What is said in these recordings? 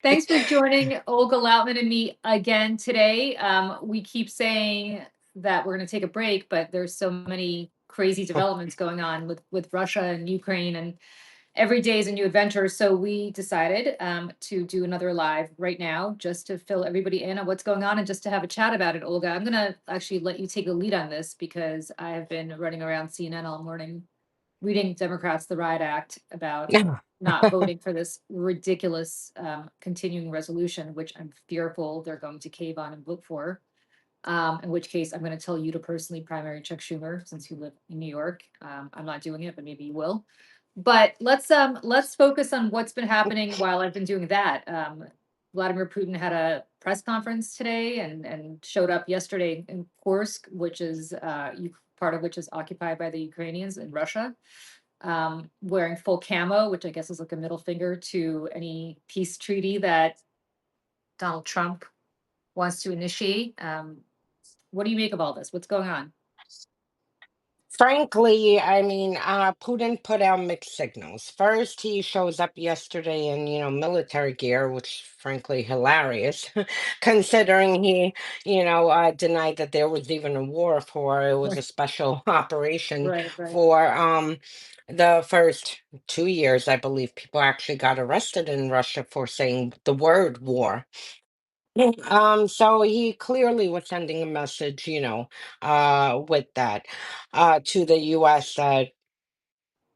Thanks for joining Olga Lautman and me again today. We keep saying that we're going to take a break, but there's so many crazy developments going on with Russia and Ukraine, and every day is a new adventure. So we decided to do another live right now, just to fill everybody in on what's going on and just to have a chat about it. Olga, I'm going to actually let you take the lead on this because I have been running around CNN all morning reading Democrats the Riot Act about not voting for this ridiculous continuing resolution, which I'm fearful they're going to cave on and vote for. In which case, I'm going to tell you to personally primary Chuck Schumer since you live in New York. I'm not doing it, but maybe you will. But let's focus on what's been happening while I've been doing that. Vladimir Putin had a press conference today and showed up yesterday in Kursk, which is part of which is occupied by the Ukrainians in Russia, wearing full camo, which I guess is like a middle finger to any peace treaty that Donald Trump wants to initiate. What do you make of all this? What's going on? Frankly, I mean, Putin put out mixed signals. First, he shows up yesterday in, military gear, which frankly hilarious, considering he, denied that there was even a war for it was a Right, special operation right. for the first 2 years, I believe people actually got arrested in Russia for saying the word war. So he clearly was sending a message, with that, to the US,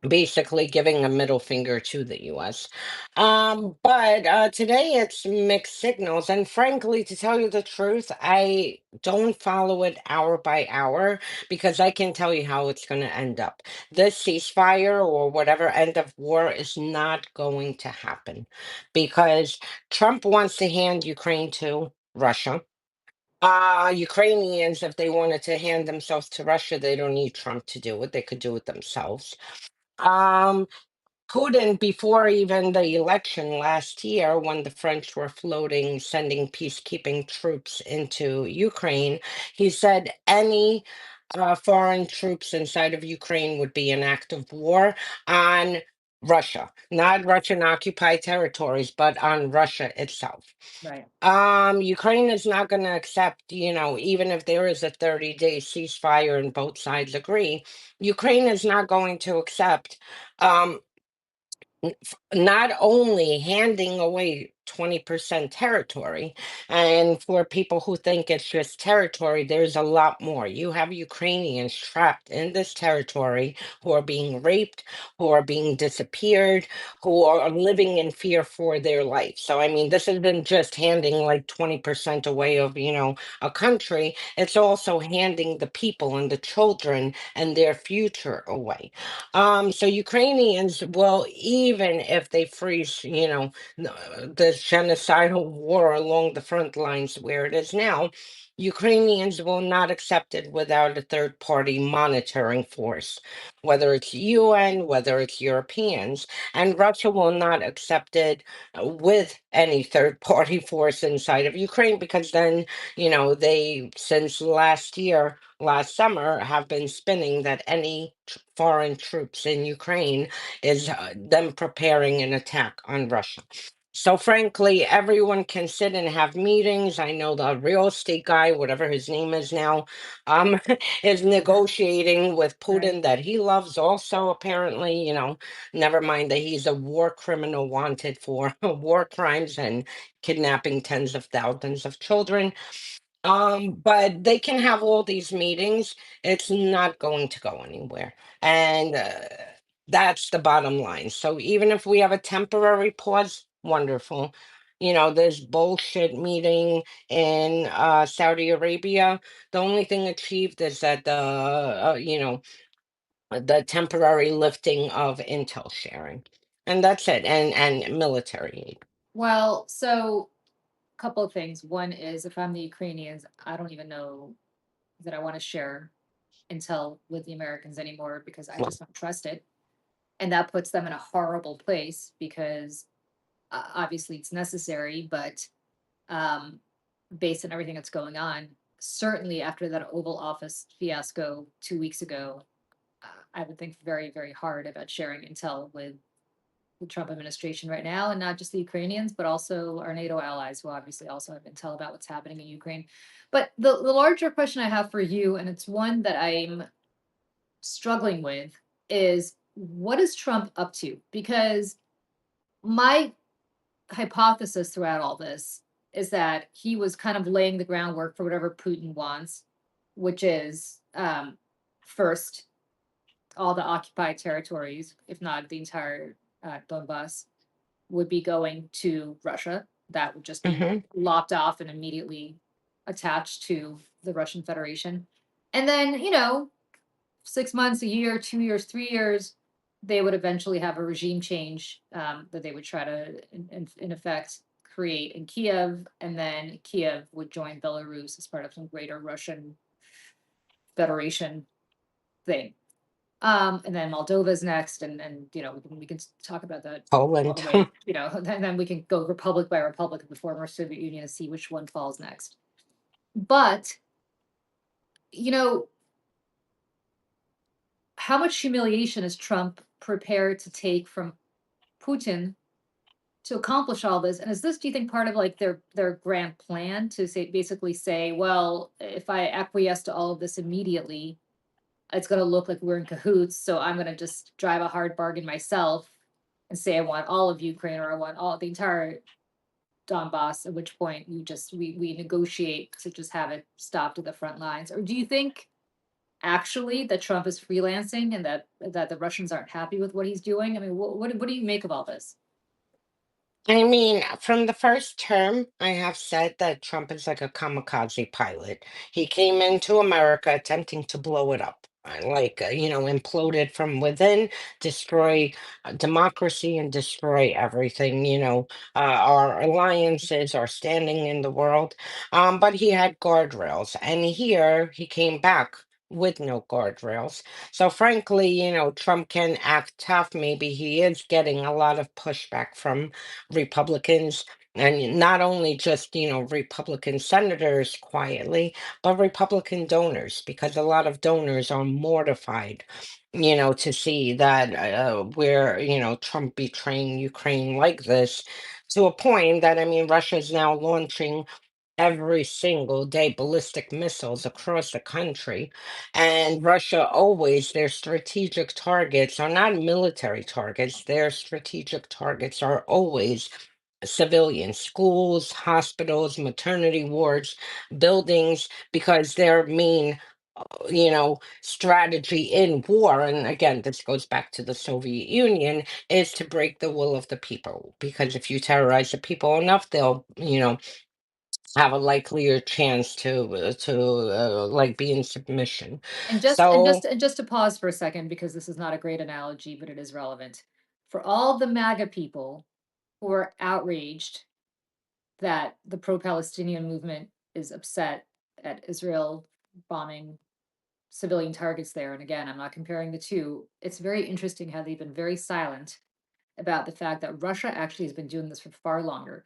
basically giving a middle finger to the US. But today it's mixed signals. And frankly, to tell you the truth, I don't follow it hour by hour because I can tell you how it's going to end up. This ceasefire or whatever end of war is not going to happen because Trump wants to hand Ukraine to Russia. Ukrainians, if they wanted to hand themselves to Russia, they don't need Trump to do it. They could do it themselves. Um, Putin, before even the election last year, when the French were floating, sending peacekeeping troops into Ukraine, he said any foreign troops inside of Ukraine would be an act of war on Russia, not Russian occupied territories, but on Russia itself. right. Ukraine is not going to accept, even if there is a 30-day ceasefire and both sides agree, Ukraine is not going to accept um, not only handing away 20% territory, and for people who think it's just territory, there's a lot more. You have Ukrainians trapped in this territory who are being raped, who are being disappeared, who are living in fear for their life. So, I mean, this isn't just handing like 20% away of, a country, it's also handing the people and the children and their future away. So Ukrainians will, even if they freeze, this genocidal war along the front lines where it is now, Ukrainians will not accept it without a third party monitoring force, whether it's UN, whether it's Europeans, and Russia will not accept it with any third party force inside of Ukraine because then, they, since last year, last summer, have been spinning that any foreign troops in Ukraine is them preparing an attack on Russia. So frankly, everyone can sit and have meetings. I know the real estate guy, whatever his name is now, um, is negotiating with Right. Putin that he loves also, apparently, never mind that he's a war criminal wanted for war crimes and kidnapping tens of thousands of children. But they can have all these meetings. It's not going to go anywhere. And that's the bottom line. So even if we have a temporary pause, wonderful. This bullshit meeting in Saudi Arabia, the only thing achieved is that the temporary lifting of intel sharing. And that's it. And military aid. Well, so a couple of things. One is if I'm the Ukrainians, I don't even know that I want to share intel with the Americans anymore because I Well, just don't trust it. And that puts them in a horrible place because obviously it's necessary, but um, based on everything that's going on, certainly after that Oval Office fiasco 2 weeks ago, I would think very, very hard about sharing intel with the Trump administration right now, and not just the Ukrainians, but also our NATO allies, who obviously also have intel about what's happening in Ukraine. But the larger question I have for you, and it's one that I'm struggling with, is what is Trump up to? Because my hypothesis throughout all this is that he was kind of laying the groundwork for whatever Putin wants, which is first, all the occupied territories, if not the entire Donbass, would be going to Russia. That would just be Hmm. lopped off and immediately attached to the Russian Federation. And then, you know, 6 months, a year, 2 years, 3 years, they would eventually have a regime change that they would try to, in effect, create in Kiev. And then Kiev would join Belarus as part of some greater Russian Federation thing. And then Moldova's next, and you know we can talk about that all the Poland. way. You know, then we can go republic by republic of the former Soviet Union and see which one falls next. But you know, how much humiliation is Trump prepared to take from Putin to accomplish all this? And is this, do you think, part of like their grand plan to say, basically say, well, if I acquiesce to all of this immediately, it's going to look like we're in cahoots. So I'm going to just drive a hard bargain myself and say I want all of Ukraine, or I want all the entire Donbass. At which point you just we negotiate to just have it stopped at the front lines. Or do you think actually that Trump is freelancing and that the Russians aren't happy with what he's doing? I mean, what do you make of all this? I mean, from the first term, I have said that Trump is like a kamikaze pilot. He came into America attempting to blow it up, imploded from within, destroy democracy and destroy everything, our alliances, our standing in the world. But he had guardrails, and here he came back with no guardrails. So frankly, Trump can act tough. Maybe he is getting a lot of pushback from Republicans, and not only just, Republican senators quietly, but Republican donors, because a lot of donors are mortified, to see that we're, Trump betraying Ukraine like this, to a point that, I mean, Russia is now launching every single day ballistic missiles across the country. And Russia always, their strategic targets are not military targets, their strategic targets are always civilian schools, hospitals, maternity wards, buildings, because their main strategy in war, and again, this goes back to the Soviet Union, is to break the will of the people. Because if you terrorize the people enough, they'll, have a likelier chance to like be in submission. And just and So just and just to pause for a second, because this is not a great analogy, but it is relevant. For all the MAGA people who are outraged that the pro-Palestinian movement is upset at Israel bombing civilian targets there. And again, I'm not comparing the two. It's very interesting how they've been very silent about the fact that Russia actually has been doing this for far longer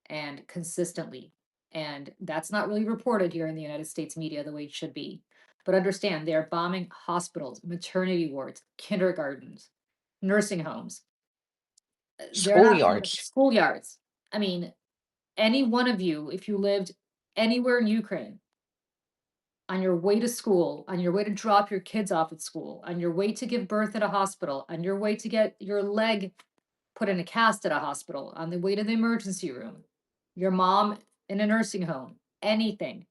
and consistently. And that's not really reported here in the United States media the way it should be. But understand, they are bombing hospitals, maternity wards, kindergartens, nursing homes. They're not schoolyards. schoolyards. I mean, any one of you, if you lived anywhere in Ukraine, on your way to school, on your way to drop your kids off at school, on your way to give birth at a hospital, on your way to get your leg put in a cast at a hospital, on the way to the emergency room, your mom in a nursing home, anything,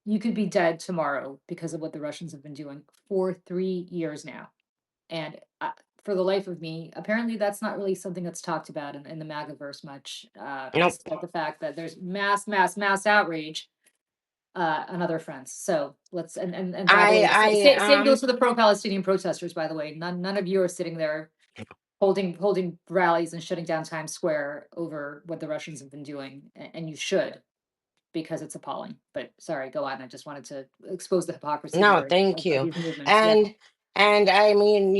you could be dead tomorrow because of what the Russians have been doing for 3 years now. And for the life of me, apparently that's not really something that's talked about in the MAGAverse much, Nope. despite the fact that there's mass outrage on other fronts. So let's, and by the way, same I goes for the pro-Palestinian protesters. By the way, none of you are sitting there holding rallies and shutting down Times Square over what the Russians have been doing, and you should, because it's appalling. But sorry, go on. I just wanted to expose the hypocrisy No, here thank of you. these movements. And Yep. And I mean,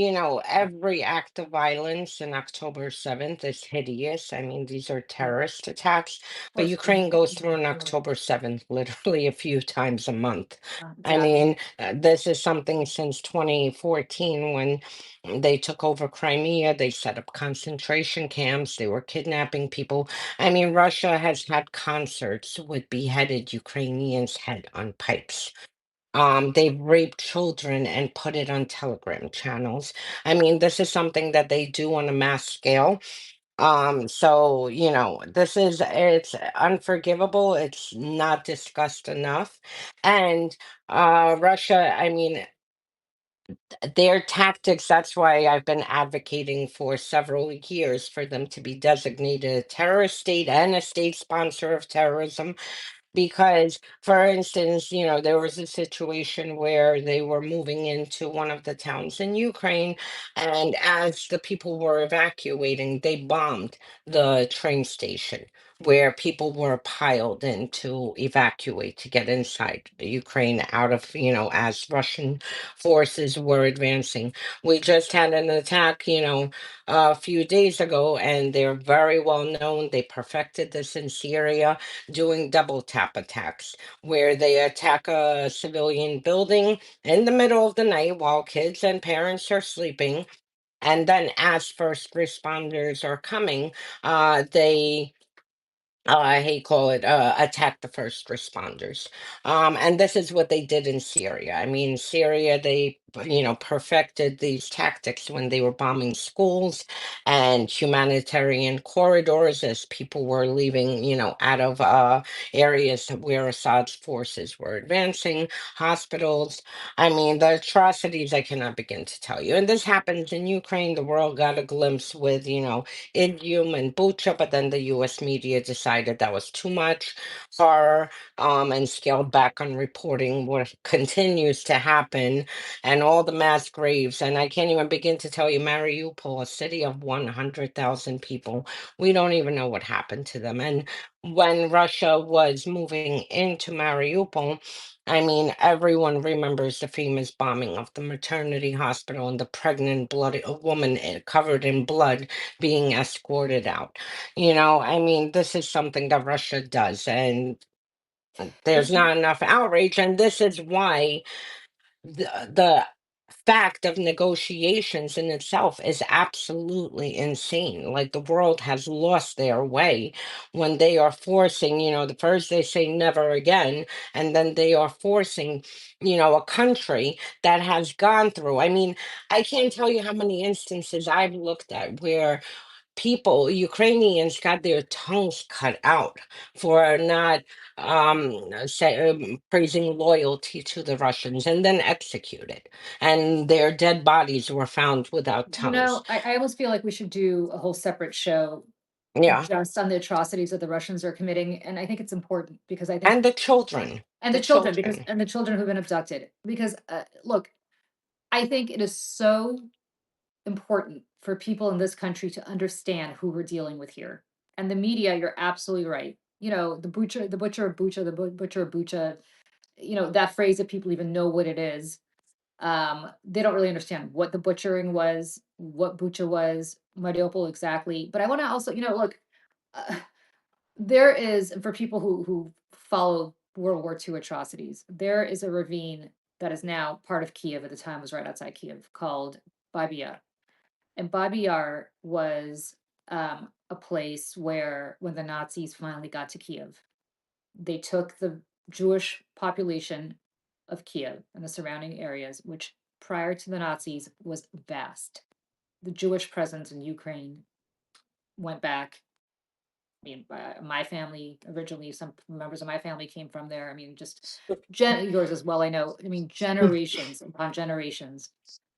every act of violence in October 7th is hideous. I mean, these are terrorist attacks, but Ukraine goes through an October 7th literally a few times a month. I Exactly. mean, this is something since 2014 when they took over Crimea. They set up concentration camps. They were kidnapping people. I mean, Russia has had concerts with beheaded Ukrainians' head on pipes. They've raped children and put it on Telegram channels. I mean, this is something that they do on a mass scale. So, it's unforgivable. It's not discussed enough. And Russia, I mean, their tactics, that's why I've been advocating for several years for them to be designated a terrorist state and a state sponsor of terrorism, because for instance, there was a situation where they were moving into one of the towns in Ukraine, and as the people were evacuating, they bombed the train station where people were piled in to evacuate to get inside Ukraine out of, as Russian forces were advancing. We just had an attack, a few days ago, and they're very well known. They perfected this in Syria, doing double tap attacks, where they attack a civilian building in the middle of the night while kids and parents are sleeping. And then, as first responders are coming, they he call it attack the first responders. And this is what they did in Syria. I mean, Syria, they perfected these tactics when they were bombing schools and humanitarian corridors as people were leaving, out of areas where Assad's forces were advancing, hospitals. I mean, the atrocities I cannot begin to tell you. And this happens in Ukraine. The world got a glimpse with, Idiom and Bucha, but then the US media decided that was too much horror, and scaled back on reporting what continues to happen and all the mass graves. And I can't even begin to tell you, Mariupol, a city of 100,000 people, we don't even know what happened to them. And when Russia was moving into Mariupol, I mean, everyone remembers the famous bombing of the maternity hospital and the pregnant bloody woman covered in blood being escorted out. I mean, this is something that Russia does, and there's not enough outrage. And this is why the fact of negotiations in itself is absolutely insane. Like the world has lost their way when they are forcing, the first they say never again, and then they are forcing, a country that has gone through. I mean, I can't tell you how many instances I've looked at where people, Ukrainians, got their tongues cut out for not praising loyalty to the Russians and then executed. And their dead bodies were found without tongues. I almost feel like we should do a whole separate show Yeah. just on the atrocities that the Russians are committing, and I think it's important because I think And the children, and the the children because children. and the children who've been abducted because, look, I think it is so important for people in this country to understand who we're dealing with here. And the media, you're absolutely right. The butcher of Bucha, butcher of Bucha, that phrase that people even know what it is. They don't really understand what the butchering was, what Bucha was, Mariupol exactly. But I want to also, look, uh, there is, and for people who follow World War II atrocities, there is a ravine that is now part of Kiev. At the time, was right outside Kiev, called Babia, and Babi Yar was a place where, when the Nazis finally got to Kiev, they took the Jewish population of Kiev and the surrounding areas, which prior to the Nazis was vast. The Jewish presence in Ukraine went back. I mean, my family originally, some members of my family came from there. I mean, just yours as well. I know. I mean, generations upon generations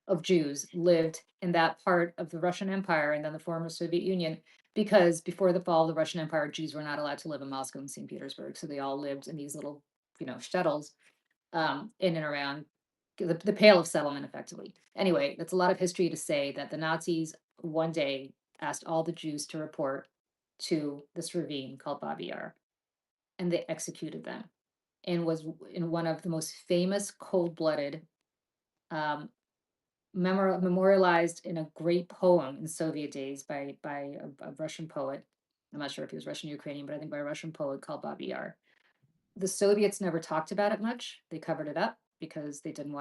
of Jews lived in that part of the Russian Empire and then the former Soviet Union, because before the fall of the Russian Empire, Jews were not allowed to live in Moscow and St. Petersburg. So they all lived in these little, shtetls, in and around the Pale of Settlement, effectively. Anyway, that's a lot of history to say that the Nazis one day asked all the Jews to report to this ravine called Babi Yar, and they executed them, and was in one of the most famous cold-blooded um, memorialized in a great poem in Soviet days by a Russian poet. I'm not sure if he was Russian or Ukrainian, but I think by a Russian poet called Babi Yar. The Soviets never talked about it much. They covered it up because they didn't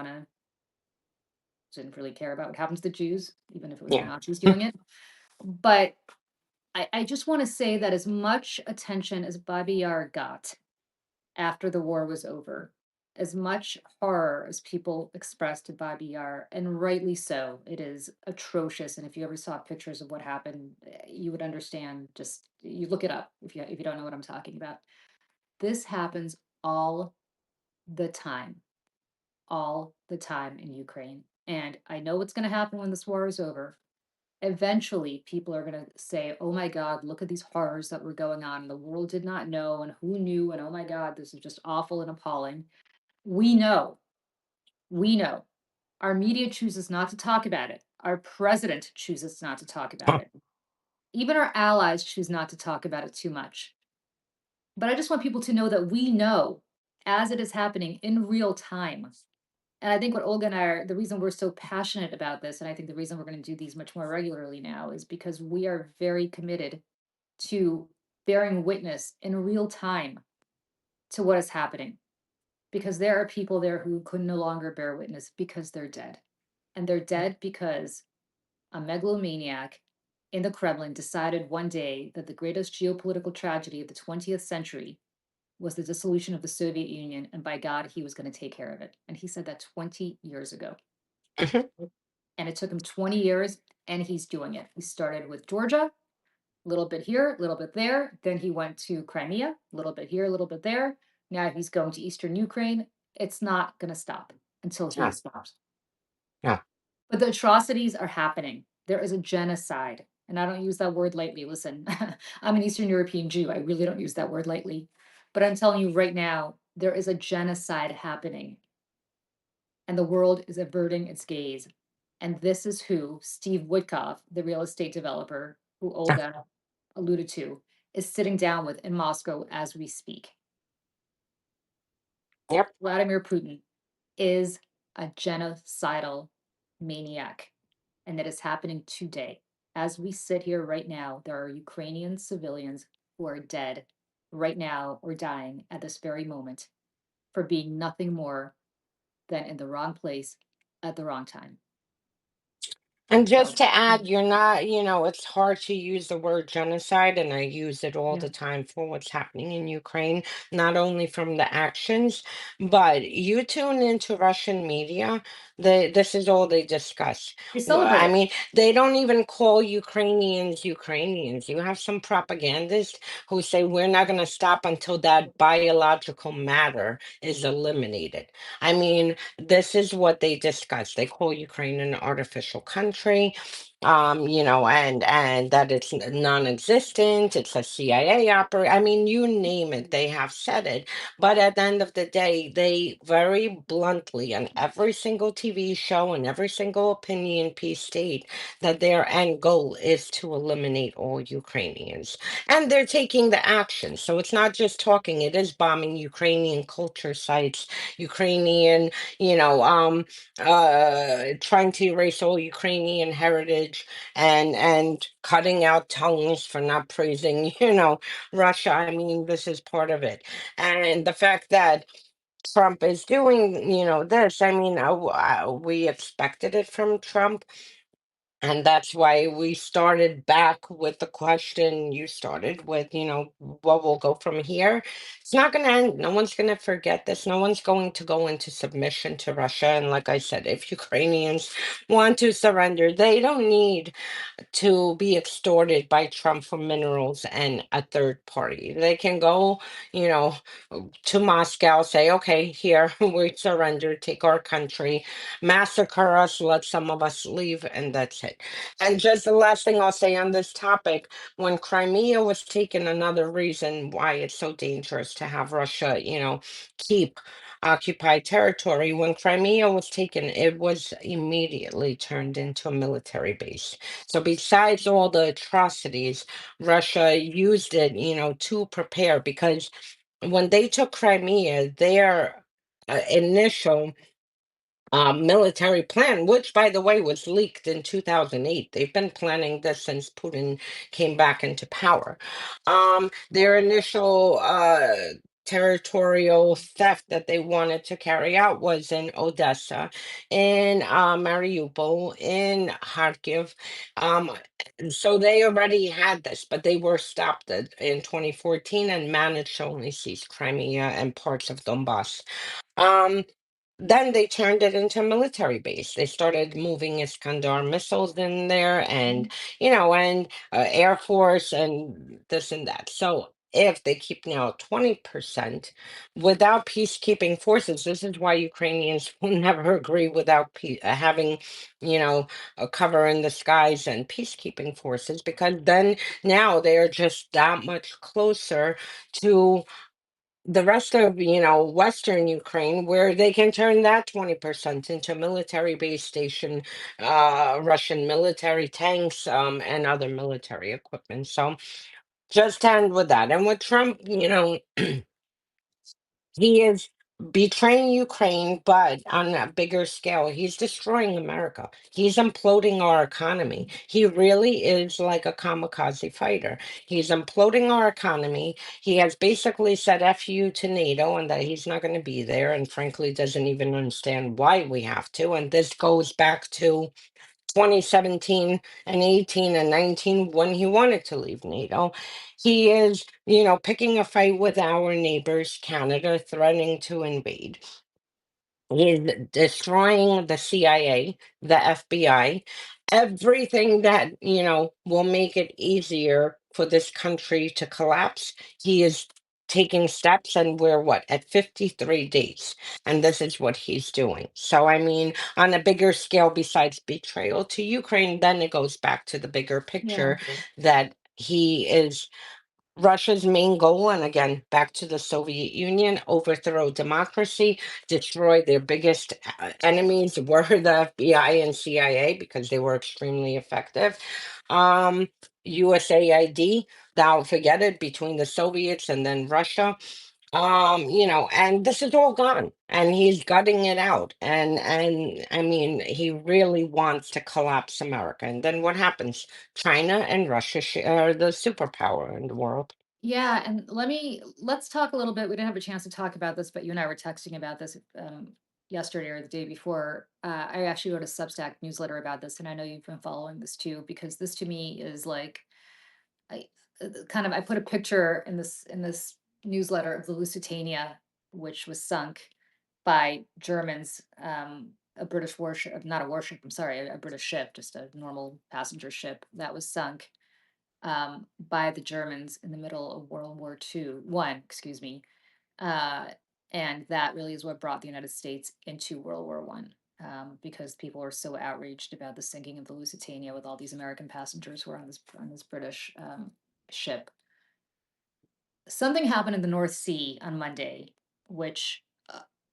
really care about what happened to the Jews, even if it was the Yeah. Nazis doing it. But I just want to say that as much attention as Babi Yar got after the war was over, as much horror as people expressed to Babi Yar, and rightly so, it is atrocious. And if you ever saw pictures of what happened, you would understand. Just you look it up if you don't know what I'm talking about. This happens all the time, all the time in Ukraine. And I know what's going to happen when this war is over. Eventually, people are going to say, oh my God, look at these horrors that were going on. And the world did not know, and who knew? And oh my God, this is just awful and appalling. We know, we know. Our media chooses not to talk about it. Our president chooses not to talk about it. Even our allies choose not to talk about it too much. But I just want people to know that we know as it is happening in real time. And I think what Olga and I are, the reason we're so passionate about this, and I think the reason we're going to do these much more regularly now, is because we are very committed to bearing witness in real time to what is happening. Because there are people there who could no longer bear witness because they're dead. And they're dead because a megalomaniac in the Kremlin decided one day that the greatest geopolitical tragedy of the 20th century was the dissolution of the Soviet Union, and by God, he was going to take care of it. And he said that 20 years ago. Mhm. And it took him 20 years, and he's doing it. He started with Georgia, a little bit here, a little bit there. Then he went to Crimea, a little bit here, a little bit there. Now he's going to Eastern Ukraine. It's not going to stop until he Yeah. stops. Yeah. But the atrocities are happening. There is a genocide. And I don't use that word lightly. Listen, I'm an Eastern European Jew. I really don't use that word lightly. But I'm telling you right now, there is a genocide happening, and the world is averting its gaze. And this is who Steve Witkoff, the real estate developer who Yeah. Olga alluded to, is sitting down with in Moscow as we speak. Yep. Vladimir Putin is a genocidal maniac, and that is happening today. As we sit here right now, there are Ukrainian civilians who are dead right now or dying at this very moment for being nothing more than in the wrong place at the wrong time. And just So, to add, you're not, it's hard to use the word genocide, and I use it all yeah, the time for what's happening in Ukraine, not only from the actions, but you tune into Russian media, this is all they discuss. they celebrate I it. mean, they don't even call Ukrainians Ukrainians. You have some propagandists who say we're not going to stop until that biological matter is eliminated. I mean, this is what they discuss. They call Ukraine an artificial country, and that it's non-existent. It's a CIA operation. I mean, you name it, they have said it. But at the end of the day, they very bluntly on every single TV show and every single opinion piece state that their end goal is to eliminate all Ukrainians. And they're taking the action. So it's not just talking, it is bombing Ukrainian culture sites, Ukrainian trying to erase all Ukrainian heritage and cutting out tongues for not praising, Russia. I mean, this is part of it. And the fact that Trump is doing, this, I mean, we expected it from Trump. And that's why we started back with the question you started with, what will go from here? It's not going to end. No one's going to forget this. No one's going to go into submission to Russia. And like I said, if Ukrainians want to surrender, they don't need to be extorted by Trump for minerals and a third party. They can go, you know, to Moscow, say, okay, here, we surrender, take our country, massacre us, let some of us leave, and that's it. And just the last thing I'll say on this topic, when Crimea was taken, another reason why it's so dangerous to have Russia, keep occupied territory. When Crimea was taken, it was immediately turned into a military base. So besides all the atrocities, Russia used it, to prepare, because when they took Crimea, their initial military plan, which, by the way, was leaked in 2008. They've been planning this since Putin came back into power. Their initial territorial theft that they wanted to carry out was in Odessa, in Mariupol, in Kharkiv. Um, so they already had this, but they were stopped in 2014 and managed to only seize Crimea and parts of Donbass. Um, then they turned it into a military base. They started moving Iskandar missiles in there, and Mhm. and Air Force and this and that. So if they keep now 20% without peacekeeping forces, this is why Ukrainians will never agree without having, a cover in the skies and peacekeeping forces, because then now they are just that much closer to the rest of, Western Ukraine, where they can turn that 20% into military base station, Russian military tanks, and other military equipment. So just end with that. And with Trump, he is betraying Ukraine, but on a bigger scale, he's destroying America. He's imploding our economy. He really is like a kamikaze fighter. He's imploding our economy. He has basically said F you to NATO and that he's not going to be there, and frankly, doesn't even understand why we have to. And this goes back to 2017 and 18 and 19 when he wanted to leave NATO. He is, picking a fight with our neighbors, Canada, threatening to invade. He's destroying the CIA, the FBI, everything that, will make it easier for this country to collapse. He is taking steps, and we're what, at 53 days. And this is what he's doing. So, I mean, on a bigger scale, besides betrayal to Ukraine, then it goes back to the bigger Yeah. picture that he is Russia's main goal, and again, back to the Soviet Union, overthrow democracy, destroy their biggest enemies were the FBI and CIA because they were extremely effective. Um, USAID, thou forget it, between the Soviets and then Russia. And this is all gone, and he's gutting it out. And I mean, he really wants to collapse America. And then what happens? China and Russia are the superpower in the world. Yeah, and let's talk a little bit. We didn't have a chance to talk about this, but you and I were texting about this yesterday or the day before. I actually wrote a Substack newsletter about this, and I know you've been following this too, because this to me is like I kind of I put a picture in this newsletter of the Lusitania, which was sunk by Germans, a British warship, not a warship. I'm sorry, a British ship, just a normal passenger ship that was sunk by the Germans in the middle of World War One, excuse me. Uh, and that really is what brought the United States into World War One, because people were so outraged about the sinking of the Lusitania with all these American passengers who were on this British ship. Something happened in the North Sea on Monday, which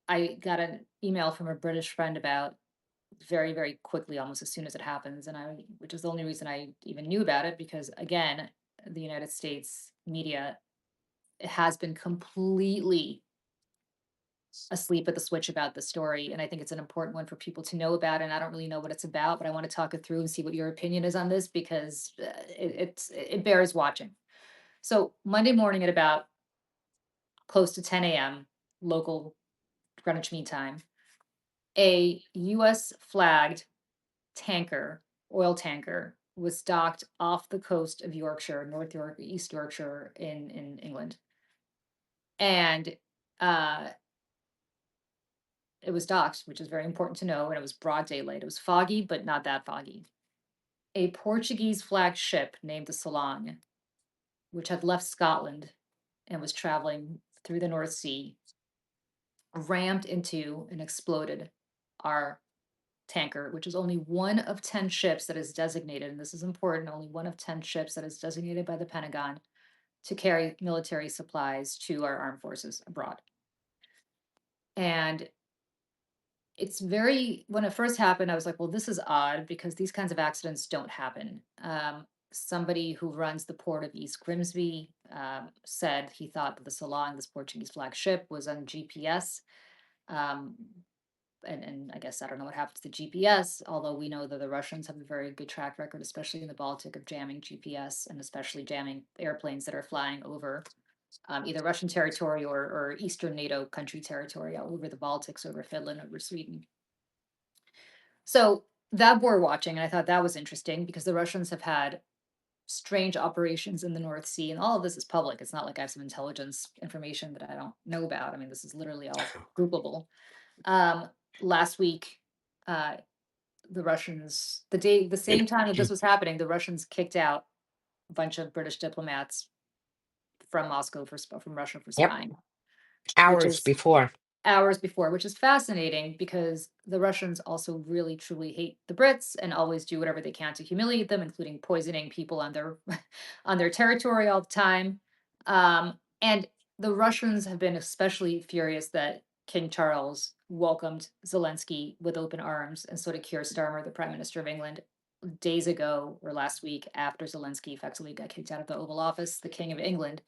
I got an email from a British friend about very, very quickly, almost as soon as it happens. Which is the only reason I even knew about it, because again, the United States media has been completely asleep at the switch about the story. And I think it's an important one for people to know about. And I don't really know what it's about, but I want to talk it through and see what your opinion is on this, because it bears watching. So Monday morning at about close to 10 a.m. local Greenwich Mean Time, a U.S. flagged tanker, oil tanker, was docked off the coast of Yorkshire, North York, East Yorkshire in England. And uh, it was docked, which is very important to know. And it was broad daylight. It was foggy, but not that foggy. A Portuguese flagged ship named the Salong, which had left Scotland and was traveling through the North Sea, rammed into and exploded our tanker, which is only one of 10 ships that is designated, and this is important, only one of 10 ships that is designated by the Pentagon to carry military supplies to our armed forces abroad. And when it first happened, I was like, well, this is odd, because these kinds of accidents don't happen. Somebody who runs the port of East Grimsby said he thought that the Salon, this Portuguese flag ship, was on GPS. Um, and I guess I don't know what happened to the GPS, although we know that the Russians have a very good track record, especially in the Baltic, of jamming GPS and especially jamming airplanes that are flying over either Russian territory or Eastern NATO country territory, all over the Baltics, over Finland, over Sweden. So that we're watching, and I thought that was interesting because the Russians have had strange operations in the North Sea, and all of this is public. It's not like I have some intelligence information that I don't know about. I mean, this is literally all Googleable. Um, Last week, uh, the same time that this was happening, the Russians kicked out a bunch of British diplomats from Moscow from Russia for Yep. spying, which Hours is before. hours before, which is fascinating because the Russians also really truly hate the Brits and always do whatever they can to humiliate them, including poisoning people on their on their territory all the time. And the Russians have been especially furious that King Charles welcomed Zelensky with open arms, and so did Keir Starmer, the Prime Minister of England, days ago or last week after Zelensky effectively got kicked out of the Oval Office. The King of England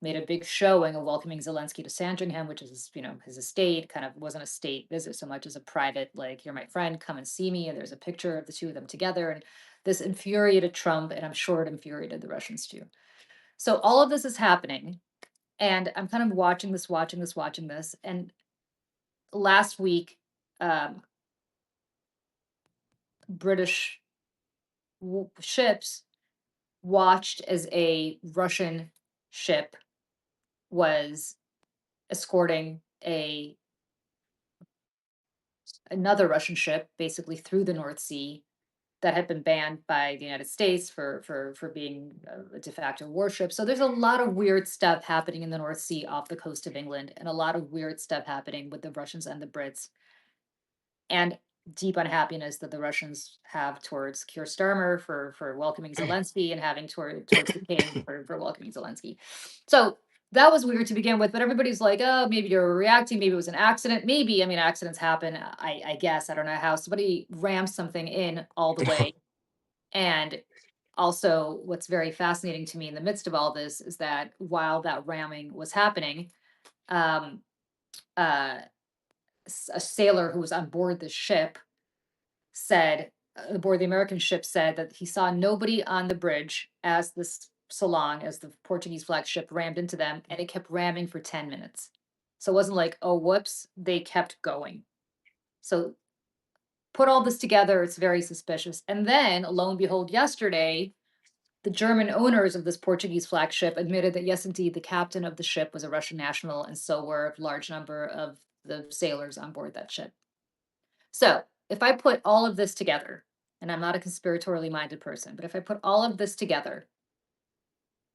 made a big showing of welcoming Zelensky to Sandringham, which is, his estate. Kind of wasn't a state visit so much as a private, like, you're my friend, come and see me. And there's a picture of the two of them together. And this infuriated Trump, and I'm sure it infuriated the Russians too. So all of this is happening, and I'm kind of watching this. And last week, um, British ships watched as a Russian ship was escorting a another Russian ship basically through the North Sea that had been banned by the United States for being a de facto warship. So there's a lot of weird stuff happening in the North Sea off the coast of England, and a lot of weird stuff happening with the Russians and the Brits, and deep unhappiness that the Russians have towards Keir Starmer for welcoming Zelensky, and having towards the king for welcoming Zelensky. So that was weird to begin with, but everybody's like, oh, maybe you're reacting, maybe it was an accident. Maybe, I mean, accidents happen. I guess I don't know how somebody rams something in all the way. And also, what's very fascinating to me in the midst of all this is that while that ramming was happening, um, uh, a sailor who was on board the ship said, aboard the American ship, said that he saw nobody on the bridge as this Salon, as the Portuguese flag ship rammed into them, and it kept ramming for 10 minutes. So it wasn't like, oh, whoops, they kept going. So put all this together, it's very suspicious. And then, lo and behold, yesterday, the German owners of this Portuguese flagship admitted that, yes, indeed, the captain of the ship was a Russian national, and so were a large number of the sailors on board that ship. So, if I put all of this together, and I'm not a conspiratorially minded person, but if I put all of this together,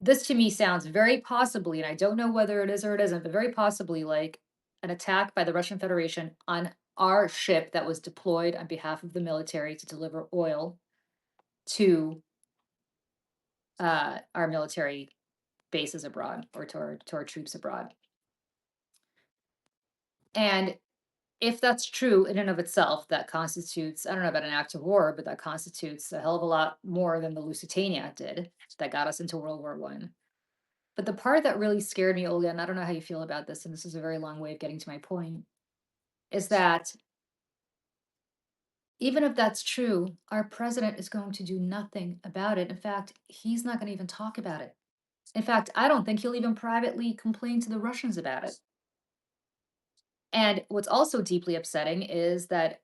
this to me sounds very possibly, and I don't know whether it is or it isn't, but very possibly like an attack by the Russian Federation on our ship that was deployed on behalf of the military to deliver oil to our military bases abroad, or to our troops abroad. And if that's true in and of itself, that constitutes, I don't know about an act of war, but that constitutes a hell of a lot more than the Lusitania did that got us into World War One. But the part that really scared me, Olga, and I don't know how you feel about this, and this is a very long way of getting to my point, is that even if that's true, our president is going to do nothing about it. In fact, he's not going to even talk about it. In fact, I don't think he'll even privately complain to the Russians about it. And what's also deeply upsetting is that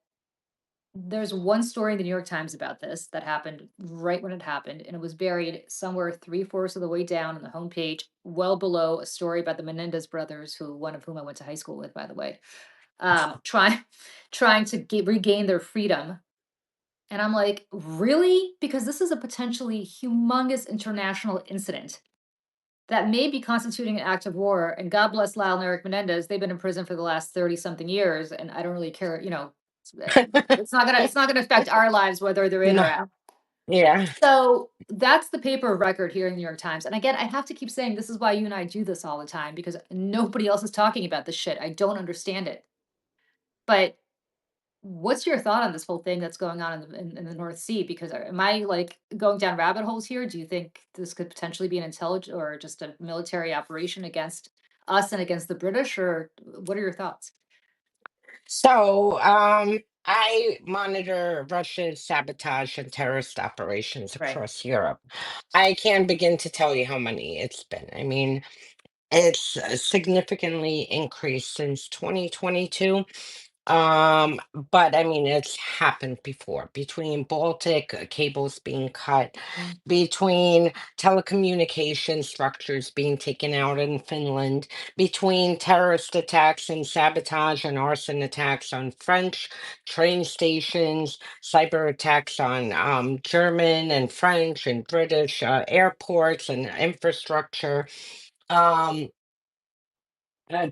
there's one story in the New York Times about this that happened right when it happened, and it was buried somewhere three-fourths of the way down on the homepage, well below a story about the Menendez brothers, who one of whom I went to high school with, by the way, trying trying to regain their freedom. And I'm like, really? Because this is a potentially humongous international incident that may be constituting an act of war. And God bless Lyle and Eric Menendez. They've been in prison for the last 30 something years. And I don't really care, it's not gonna affect our lives whether they're in or No. out. Yeah. So that's the paper of record here in the New York Times. And again, I have to keep saying this is why you and I do this all the time, because nobody else is talking about this shit. I don't understand it. But what's your thought on this whole thing that's going on in the North Sea? Because am I like going down rabbit holes here? Do you think this could potentially be an intelligence or just a military operation against us and against the British, or what are your thoughts? I monitor Russia's sabotage and terrorist operations Right. across Europe. I can't begin to tell you how many it's been. I mean, it's significantly increased since 2022. Um, but I mean, it's happened before between Baltic cables being cut, Mm. between telecommunication structures being taken out in Finland, between terrorist attacks and sabotage and arson attacks on French train stations, cyber attacks on German and French and British airports and infrastructure. Um,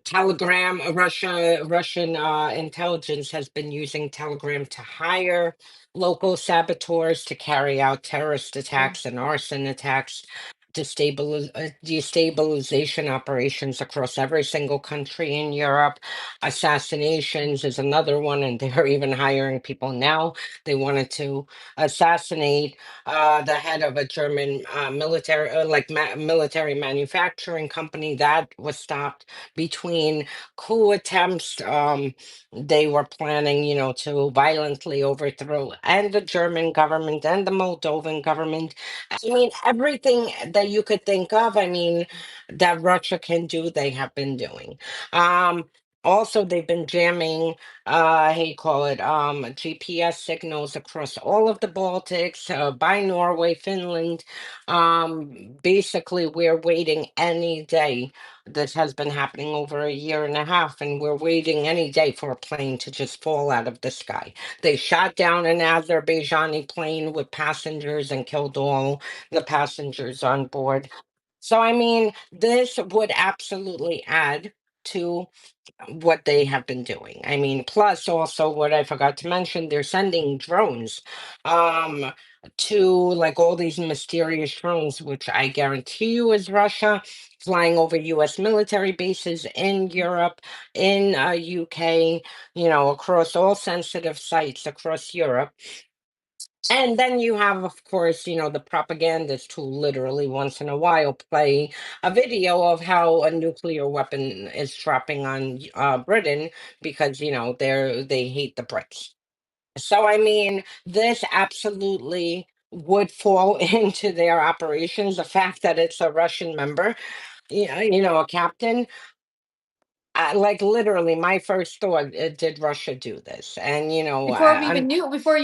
Telegram, Russian intelligence has been using Telegram to hire local saboteurs to carry out terrorist Mm. attacks and arson attacks, destabilization operations across every single country in Europe. Assassinations is another one, and they're even hiring people now. They wanted to assassinate the head of a German military, military manufacturing company. That was stopped between coup attempts. They were planning, to violently overthrow and the German government and the Moldovan government. I mean, everything that you could think of, I mean, that Russia can do, they have been doing. Um, Also, they've been jamming, how you call it, GPS signals across all of the Baltics, by Norway, Finland. Basically, we're waiting any day. This has been happening over a year and a half, and we're waiting any day for a plane to just fall out of the sky. They shot down an Azerbaijani plane with passengers and killed all the passengers on board. So, I mean, this would absolutely add to what they have been doing. I mean, plus also what I forgot to mention, they're sending drones um to like all these mysterious drones, which I guarantee you is Russia, flying over US military bases in Europe, in UK, across all sensitive sites across Europe. And then you have, of course, the propagandists who literally once in a while play a video of how a nuclear weapon is dropping on Britain because, they hate the Brits. So, I mean, this absolutely would fall into their operations. The fact that it's a Russian member, a captain. Like literally, my first thought, did Russia do this? And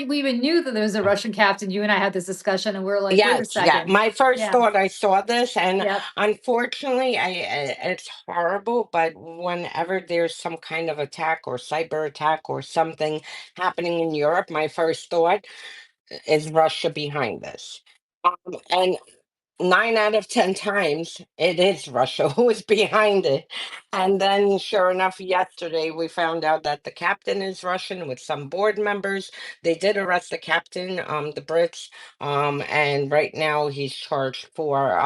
We even knew that there was a Russian captain, you and I had this discussion, and we are like, wait a yes, yeah. second. My first Yeah. thought, I saw this, and Yep. unfortunately, it's horrible. But whenever there's some kind of attack or cyber attack or something happening in Europe, my first thought is Russia behind this. And 9 out of 10 times, it is Russia who is behind it. And then, sure enough, yesterday we found out that the captain is Russian with some board members. They did arrest the captain, the Brits, and right now he's charged for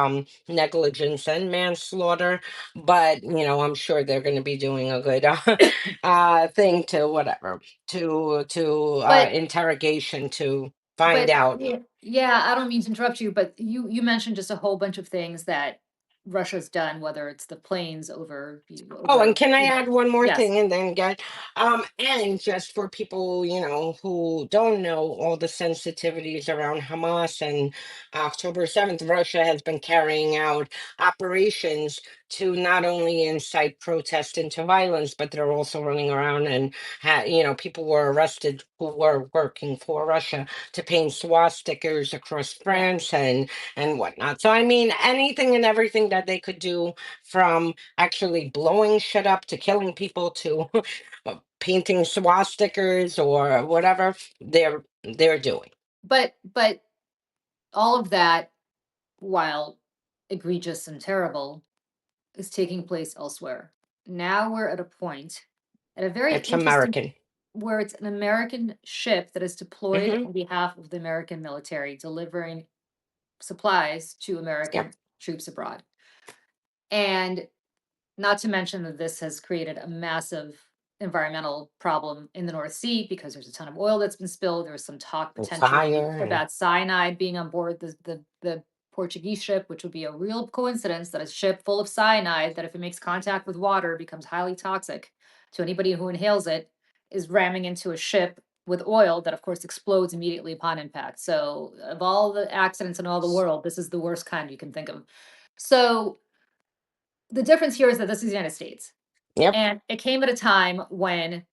negligence and manslaughter. But I'm sure they're going to be doing a good thing to whatever to But interrogation to find but out. yeah, yeah, I don't mean to interrupt you, but you mentioned just a whole bunch of things that Russia's done, whether it's the planes over Oh, and over. can I add one more Yes. thing and then get and just for people, who don't know all the sensitivities around Hamas and October 7th, Russia has been carrying out operations to not only incite protest into violence, but they're also running around and people were arrested who were working for Russia to paint swastikas across Yeah. France and whatnot. So I mean anything and everything that they could do from actually blowing shit up to killing people to painting swastikas or whatever they're doing. But all of that, while egregious and terrible, is taking place elsewhere. Now we're at a point, at a very It's interesting, American. where it's an American ship that is deployed Hmm. on behalf of the American military, delivering supplies to Yep. American troops abroad. And not to mention that this has created a massive environmental problem in the North Sea because there's a ton of oil that's been spilled. There was some talk And potentially fire and about cyanide being on board the Portuguese ship, which would be a real coincidence that a ship full of cyanide that if it makes contact with water becomes highly toxic to anybody who inhales it is ramming into a ship with oil that, of course, explodes immediately upon impact. So, of all the accidents in all the world, this is the worst kind you can think of. So, the difference here is that this is the United States. Yep. And it came at a time when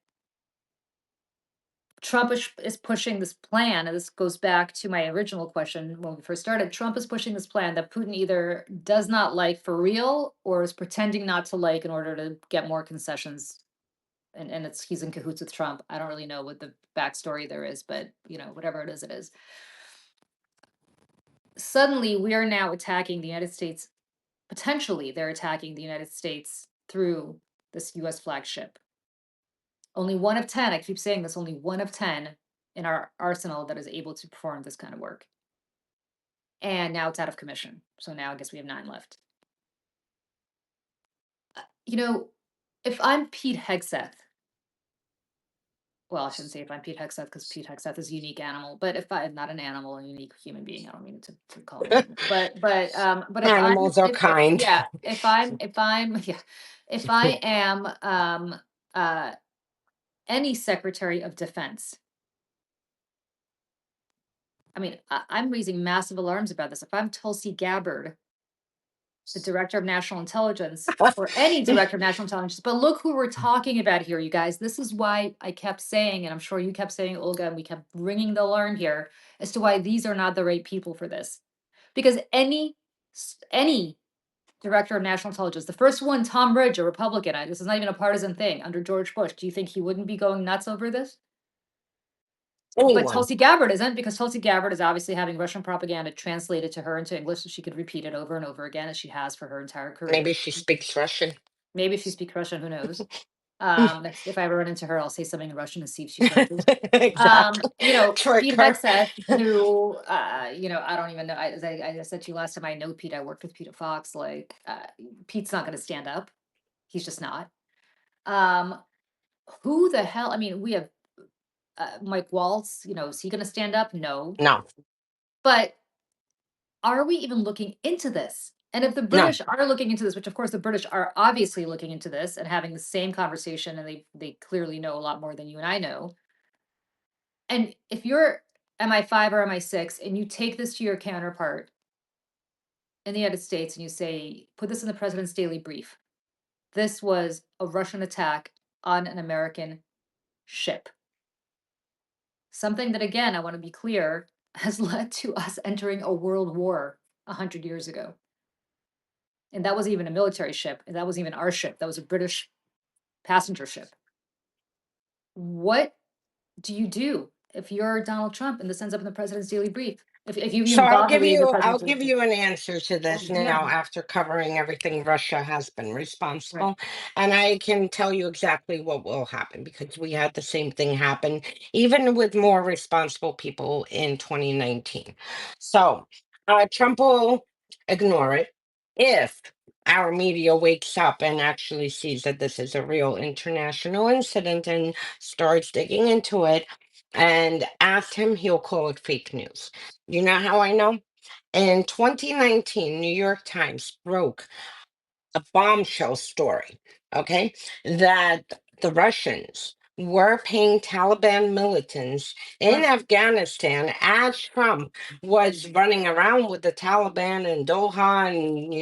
Trump is pushing this plan, and this goes back to my original question when we first started. Trump is pushing this plan that Putin either does not like for real or is pretending not to like in order to get more concessions. And it's he's in cahoots with Trump. I don't really know what the backstory there is, but whatever it is, it is. Suddenly, we are now attacking the United States. Potentially, they're attacking the United States through this U.S. flagship. Only one of 10, I keep saying this, only one of 10 in our arsenal that is able to perform this kind of work. And now it's out of commission. So now I guess we have 9 left. You know, if I'm Pete Hegseth, well, I shouldn't say if I'm Pete Hegseth because Pete Hegseth is a unique animal, but if I'm not an animal, a unique human being, I don't mean to call him an animal, but if I'm, Animals are if kind. yeah, if I'm, yeah, if I am, uh, any Secretary of Defense, I mean, I'm raising massive alarms about this. If I'm Tulsi Gabbard, the Director of National Intelligence, or any Director of National Intelligence, but look who we're talking about here, you guys. This is why I kept saying, and I'm sure you kept saying, Olga, and we kept ringing the alarm here as to why these are not the right people for this. Because any Director of National Intelligence, the first one, Tom Ridge, a Republican, this is not even a partisan thing under George Bush. Do you think he wouldn't be going nuts over this? But Anyone. Tulsi Gabbard isn't, because Tulsi Gabbard is obviously having Russian propaganda translated to her into English so she could repeat it over and over again as she has for her entire Maybe career. she speaks Russian. Maybe if she speaks Russian, who knows? If I ever run into her, I'll say something in Russian to see if she flinches. Exactly. Trick Pete her. Hegseth, who, I don't even know. As I said to you last time, I know Pete. I worked with Pete at Fox. Like, Pete's not going to stand up. He's just not. Um, who the hell? I mean, we have Mike Waltz. Is he going to stand up? No. No, But are we even looking into this? And if the no. British are looking into this, which of course the British are obviously looking into this and having the same conversation, and they clearly know a lot more than you and I know. And if you're MI5 or MI6 and you take this to your counterpart in the United States and you say, put this in the president's daily brief. This was a Russian attack on an American ship. Something that, again, I want to be clear, has led to us entering a world war 100 years ago. And that wasn't even a military ship. And that wasn't even our ship. That was a British passenger ship. What do you do if you're Donald Trump and this ends up in the president's daily brief? If you So even bother reading the I'll president's daily give brief. you an answer to this Yeah, now after covering everything Russia has been right. responsible. And I can tell you exactly what will happen because we had the same thing happen, even with more responsible people in 2019. So Trump will ignore it if our media wakes up and actually sees that this is a real international incident and starts digging into it and ask him, he'll call it fake news. You know how I know? In 2019, New York Times broke a bombshell story, okay, that the Russians were paying Taliban militants in What? Afghanistan as Trump was running around with the Taliban in Doha and,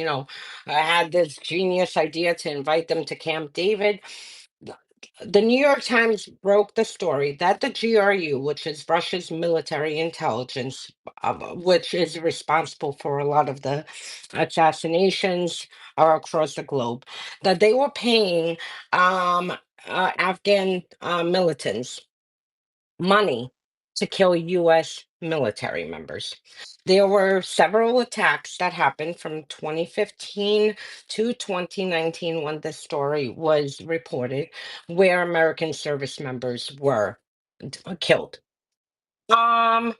had this genius idea to invite them to Camp David. The New York Times broke the story that the GRU, which is Russia's military intelligence, which is responsible for a lot of the assassinations across the globe, that they were paying Afghan militants money to kill U.S. military members. There were several attacks that happened from 2015 to 2019 when this story was reported, where American service members were killed. Um,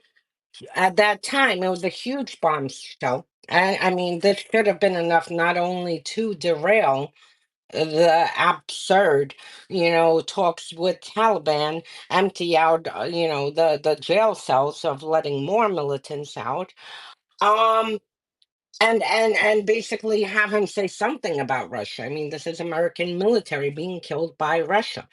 at that time, it was a huge bombshell. I mean, this should have been enough not only to derail the absurd, talks with Taliban, empty out, the jail cells of letting more militants out, um, and basically have him say something about Russia. I mean, this is American military being killed by Russia.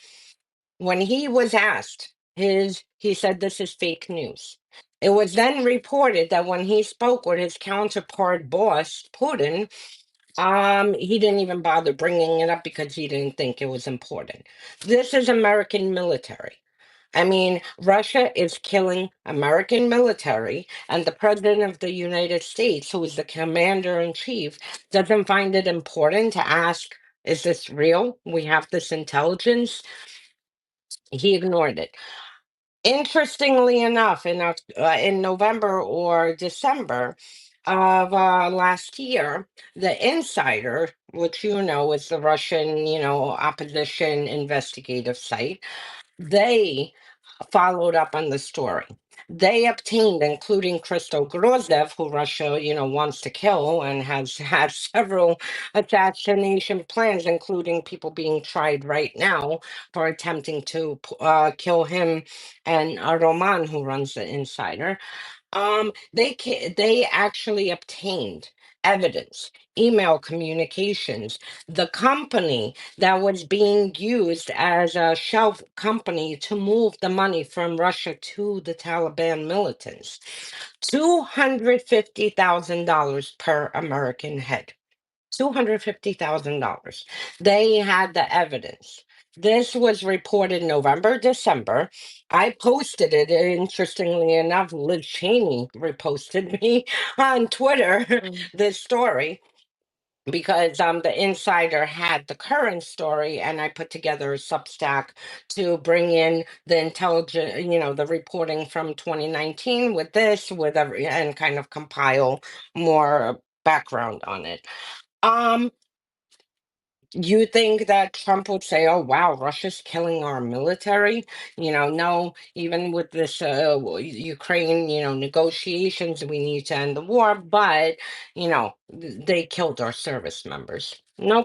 When he was asked, he said this is fake news. It was then reported that when he spoke with his counterpart boss, Putin, he didn't even bother bringing it up because he didn't think it was important. This is American military. I mean, Russia is killing American military, and the president of the United States, who is the commander in chief, doesn't find it important to ask, is this real? We have this intelligence. He ignored it. Interestingly enough, in November or December of last year, the Insider, which you know is the Russian, opposition investigative site, they followed up on the story. They obtained, including Christo Grozdev, who Russia, wants to kill and has had several assassination plans, including people being tried right now for attempting to kill him, and Roman, who runs the Insider. They actually obtained evidence, email communications. The company that was being used as a shelf company to move the money from Russia to the Taliban militants, $250,000 per American head. $250,000. They had the evidence. This was reported November, December. I posted it. Interestingly enough, Liz Cheney reposted me on Twitter Mm. this story because the insider had the current story, and I put together a Substack to bring in the intelligent, the reporting from 2019 with this, with every, and kind of compile more background on it. Um, you think that Trump would say, "Oh wow, Russia's killing our military"? No. Even with this Ukraine, negotiations, we need to end the war, but they killed our service members. Nope.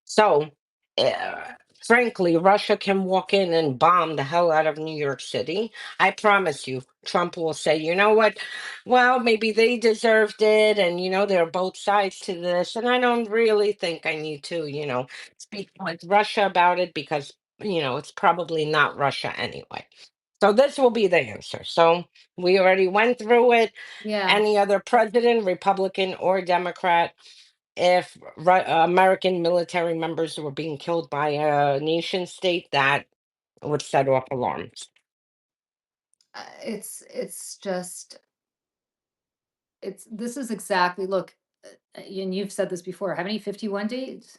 So, uh, frankly, Russia can walk in and bomb the hell out of New York City. I promise you, Trump will say, you know what? Well, maybe they deserved it. And, there are both sides to this. And I don't really think I need to, speak with Russia about it because, it's probably not Russia anyway. So this will be the answer. So we already went through it. Yeah. Any other president, Republican or Democrat, if American military members were being killed by a nation state, that would set off alarms. It's just it's this is exactly look, and you've said this before. How many 51 days?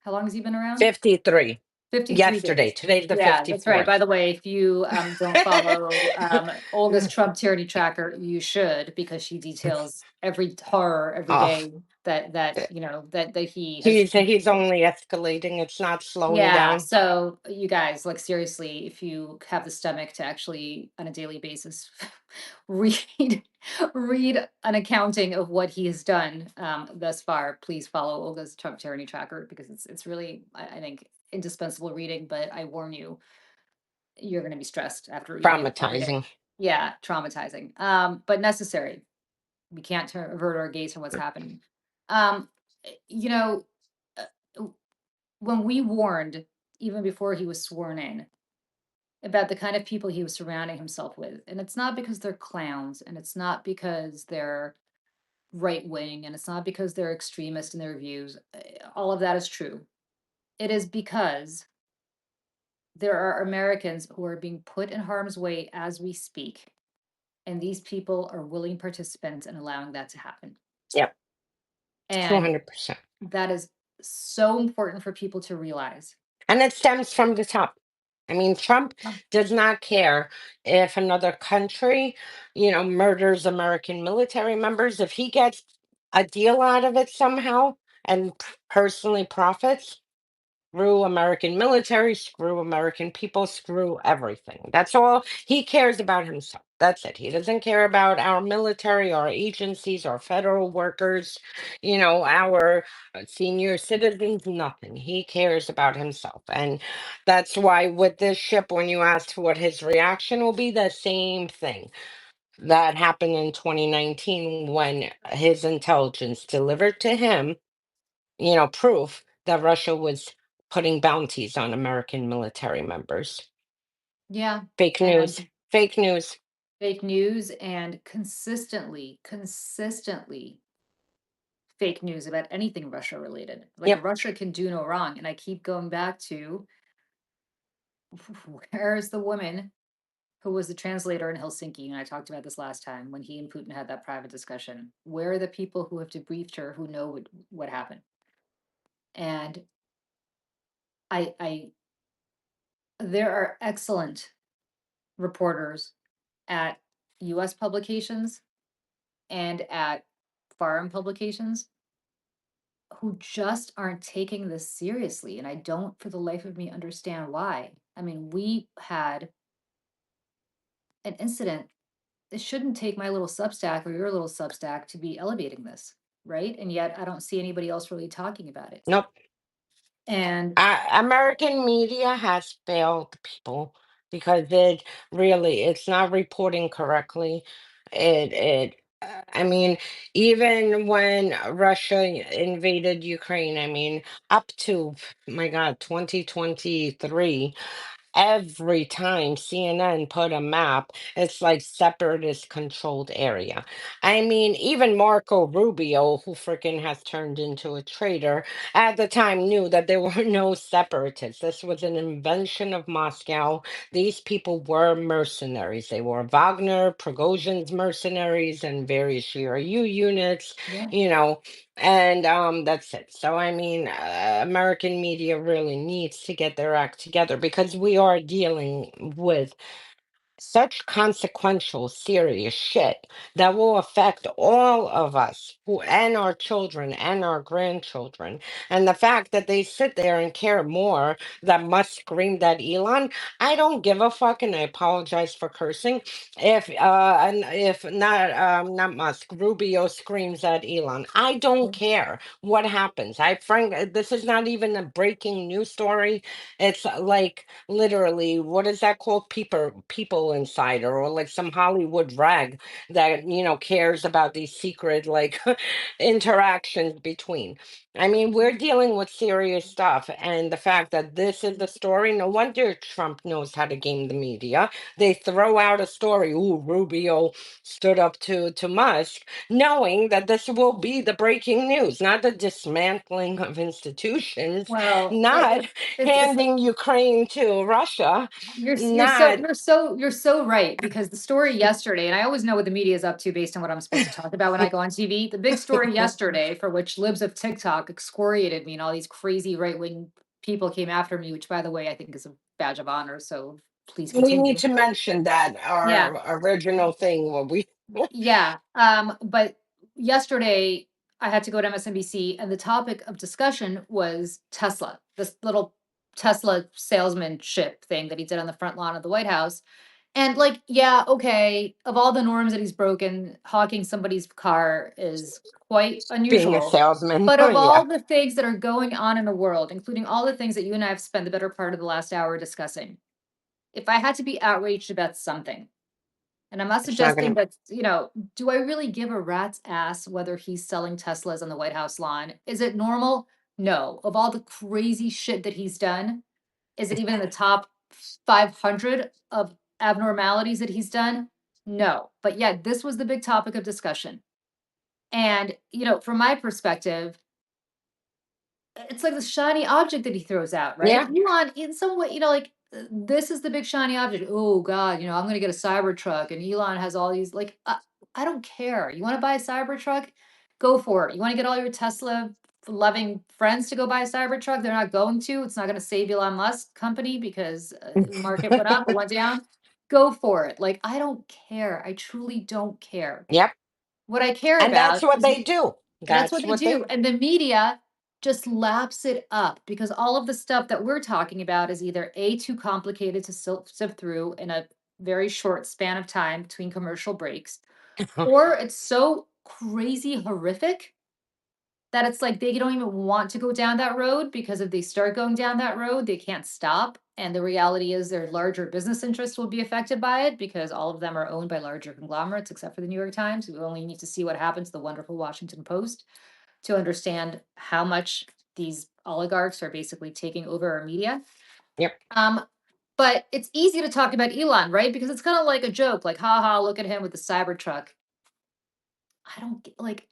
How long has he been around? 53 53 yesterday. days. Today's the Yeah, that's right. By 54th. the way, if you don't follow Olga's Trump tyranny tracker, you should, because she details every horror every Oh, day that he has. he's only escalating. It's not slowing Yeah, down. so you guys, like seriously, if you have the stomach to actually on a daily basis read read an accounting of what he has done thus far, please follow Olga's Trump tyranny tracker because it's really I think indispensable reading. But I warn you, you're going to be stressed after reading it every day. Traumatizing. Yeah, traumatizing, but necessary. We can't avert our gaze from what's happening. Um, you know. uh, when we warned, even before he was sworn in, about the kind of people he was surrounding himself with, and it's not because they're clowns, and it's not because they're right wing, and it's not because they're extremist in their views. All of that is true. It is because there are Americans who are being put in harm's way as we speak, and these people are willing participants in allowing that to happen. Yep, And 200%. that is so important for people to realize. And it stems from the top. I mean, Trump Oh, does not care if another country, murders American military members. If he gets a deal out of it somehow and personally profits, screw American military, screw American people, screw everything. That's all. He cares about himself. That's it. He doesn't care about our military, our agencies, our federal workers, our senior citizens, nothing. He cares about himself. And that's why with this ship, when you asked what his reaction will be, the same thing that happened in 2019 when his intelligence delivered to him, proof that Russia was putting bounties on American military members. Yeah. Fake news. And Fake news. fake news and consistently fake news about anything Russia related. Like Yep. Russia can do no wrong. And I keep going back to where's the woman who was the translator in Helsinki? And I talked about this last time when he and Putin had that private discussion. Where are the people who have debriefed her who know what happened? And I there are excellent reporters at US publications and at foreign publications who just aren't taking this seriously. And I don't, for the life of me, understand why. I mean, we had an incident. It shouldn't take my little Substack or your little Substack to be elevating this, right? And yet I don't see anybody else really talking about it. Nope. And American media has failed people because it's not reporting correctly. I mean, even when Russia invaded Ukraine, I mean, up to, my God, 2023, every time CNN put a map, it's like separatist controlled area. I mean, even Marco Rubio, who freaking has turned into a traitor, at the time knew that there were no separatists. This was an invention of Moscow. These people were mercenaries. They were Wagner, Prigozhin's mercenaries, and various GRU units, yeah, you know, and that's it. So I mean, American media really needs to get their act together because we are dealing with such consequential, serious shit that will affect all of us and our children and our grandchildren. And the fact that they sit there and care more that Musk screamed at Elon, I don't give a fuck, and I apologize for cursing. If not Musk, Rubio screams at Elon, I don't care what happens. This is not even a breaking news story. It's like literally, what is that called? People Insider, or like some Hollywood rag that cares about these secret like interactions between. I mean, we're dealing with serious stuff, and the fact that this is the story, no wonder Trump knows how to game the media. They throw out a story. Ooh, Rubio stood up to Musk, knowing that this will be the breaking news, not the dismantling of institutions, well, not it's handing Ukraine to Russia, not you're so right, because the story yesterday, and I always know what the media is up to based on what I'm supposed to talk about when I go on TV. The big story yesterday, for which libs of TikTok excoriated me and all these crazy right wing people came after me, which by the way I think is a badge of honor. So please we need continue. to mention that Yeah. our original thing when we Yeah, but yesterday I had to go to MSNBC, and the topic of discussion was Tesla, this little Tesla salesmanship thing that he did on the front lawn of the White House. And like, yeah, okay, of all the norms that he's broken, hawking somebody's car is quite being a unusual. salesman. But of Yeah. all the things that are going on in the world, including all the things that you and I have spent the better part of the last hour discussing, if I had to be outraged about something, and I'm not It's not suggesting gonna. that, do I really give a rat's ass whether he's selling Teslas on the White House lawn? Is it normal? No. Of all the crazy shit that he's done, is it even in the top 500 of abnormalities that he's done? No. But yet, this was the big topic of discussion. And, from my perspective, it's like the shiny object that he throws out, right? Yeah. Elon, in some way, like this is the big shiny object. Oh God, I'm going to get a Cybertruck, and Elon has all these. Like, I don't care. You want to buy a Cybertruck? Go for it. You want to get all your Tesla loving friends to go buy a Cybertruck? They're not going to. It's not going to save Elon Musk company because the market went up or went down. Go for it. Like, I don't care. I truly don't care. Yep. What I care And that's about what is they do. that's what That's they what they. do. And the media just laps it up because all of the stuff that we're talking about is either A, too complicated to sift through in a very short span of time between commercial breaks, or it's so crazy horrific that it's like they don't even want to go down that road because if they start going down that road, they can't stop. And the reality is their larger business interests will be affected by it because all of them are owned by larger conglomerates, except for the New York Times. We only need to see what happened to the wonderful Washington Post to understand how much these oligarchs are basically taking over our media. Yep. Um, But it's easy to talk about Elon, right? Because it's kind of like a joke, like, ha ha, look at him with the Cybertruck. I don't get like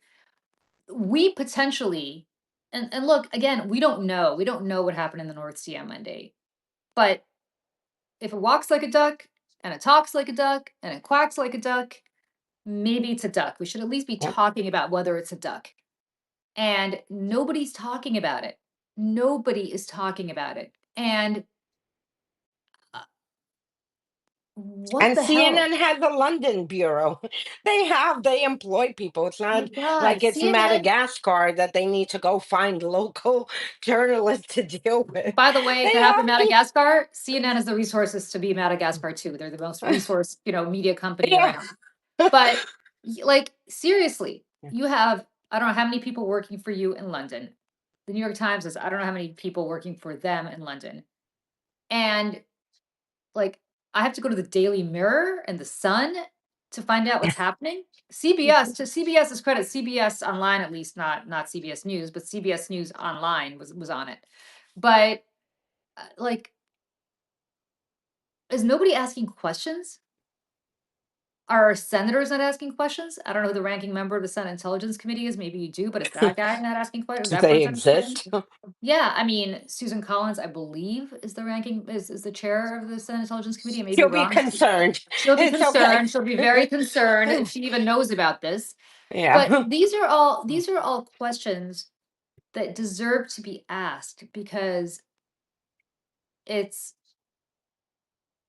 we potentially and look, again, we don't know. We don't know what happened in the North Sea on Monday. But if it walks like a duck and it talks like a duck and it quacks like a duck, maybe it's a duck. We should at least be Yep. talking about whether it's a duck. And nobody's talking about it. Nobody is talking about it. And uh, what And the hell? CNN has a London bureau. They employ people. It's My not God, like it's CNN. Madagascar that they need to go find local journalists to deal with. By the way, if They it happened in have people. Madagascar, CNN has the resources to be Madagascar too. They're the most resource, media company Yeah. around. But like seriously, you have I don't know how many people working for you in London. The New York Times is I don't know how many people working for them in London. And like I have to go to the Daily Mirror and the Sun to find out what's happening. CBS, to CBS's credit, CBS online at least, not CBS News, but CBS News online was on it. But like, is nobody asking questions? Are senators not asking questions? I don't know who the ranking member of the Senate Intelligence Committee is. Maybe you do, but is that guy not asking questions? Is Do that they person? exist? Yeah, I mean, Susan Collins, I believe, is the chair of the Senate Intelligence Committee. I may be She'll be wrong. concerned. She'll be It's okay. concerned. She'll be very concerned if she even knows about this. But Yeah. these are all questions that deserve to be asked because it's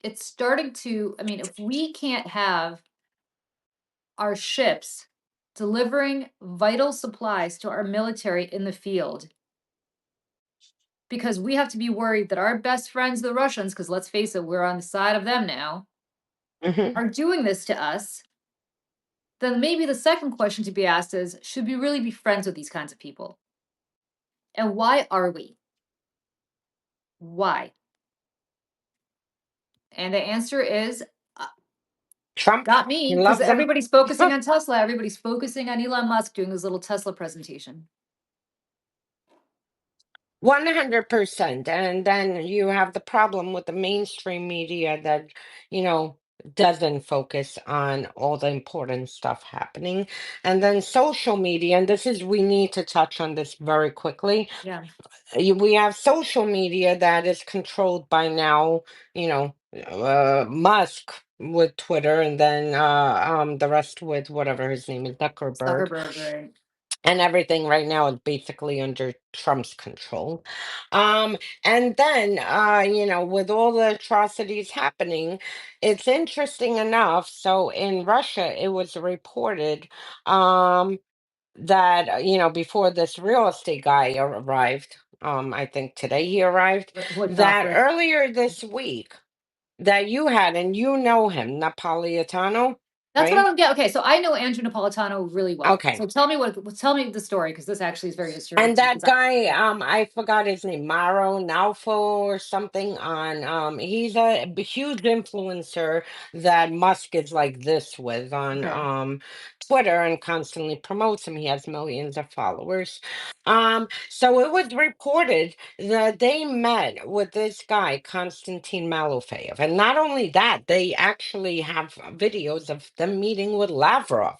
it's starting to. I mean, if we can't have our ships delivering vital supplies to our military in the field because we have to be worried that our best friends, the Russians, because let's face it, we're on the side of them now, Hmm. are doing this to us, then maybe the second question to be asked is should we really be friends with these kinds of people? And why are we? Why? And the answer is uh, Trump, not he me, because loves them. everybody's focusing on Tesla. Everybody's focusing on Elon Musk doing his little Tesla presentation. 100%. And then you have the problem with the mainstream media that, you know, doesn't focus on all the important stuff happening. And then social media, and this is, we need to touch on this very quickly. Yeah, We have social media that is controlled by now, Musk with Twitter, and then the rest with whatever his name is, Zuckerberg, Zuckerberg, right? and everything right now is basically under Trump's control. Um, and then, with all the atrocities happening, it's interesting enough. So in Russia, it was reported um, that, before this real estate guy arrived, I think today he arrived, Woodcock, that right? earlier this week that you had, and you know him, Napolitano, That's what I right? don't get. Okay, so I know Andrew Napolitano really well. Okay. So tell me the story because this actually is very disturbing And to me. that guy, I forgot his name, Maro Naufo or something on, he's a huge influencer that Musk is like this with on Okay, Twitter and constantly promotes him. He has millions of followers. So it was reported that they met with this guy, Konstantin Malofeyev. And not only that, they actually have videos of them meeting with Lavrov.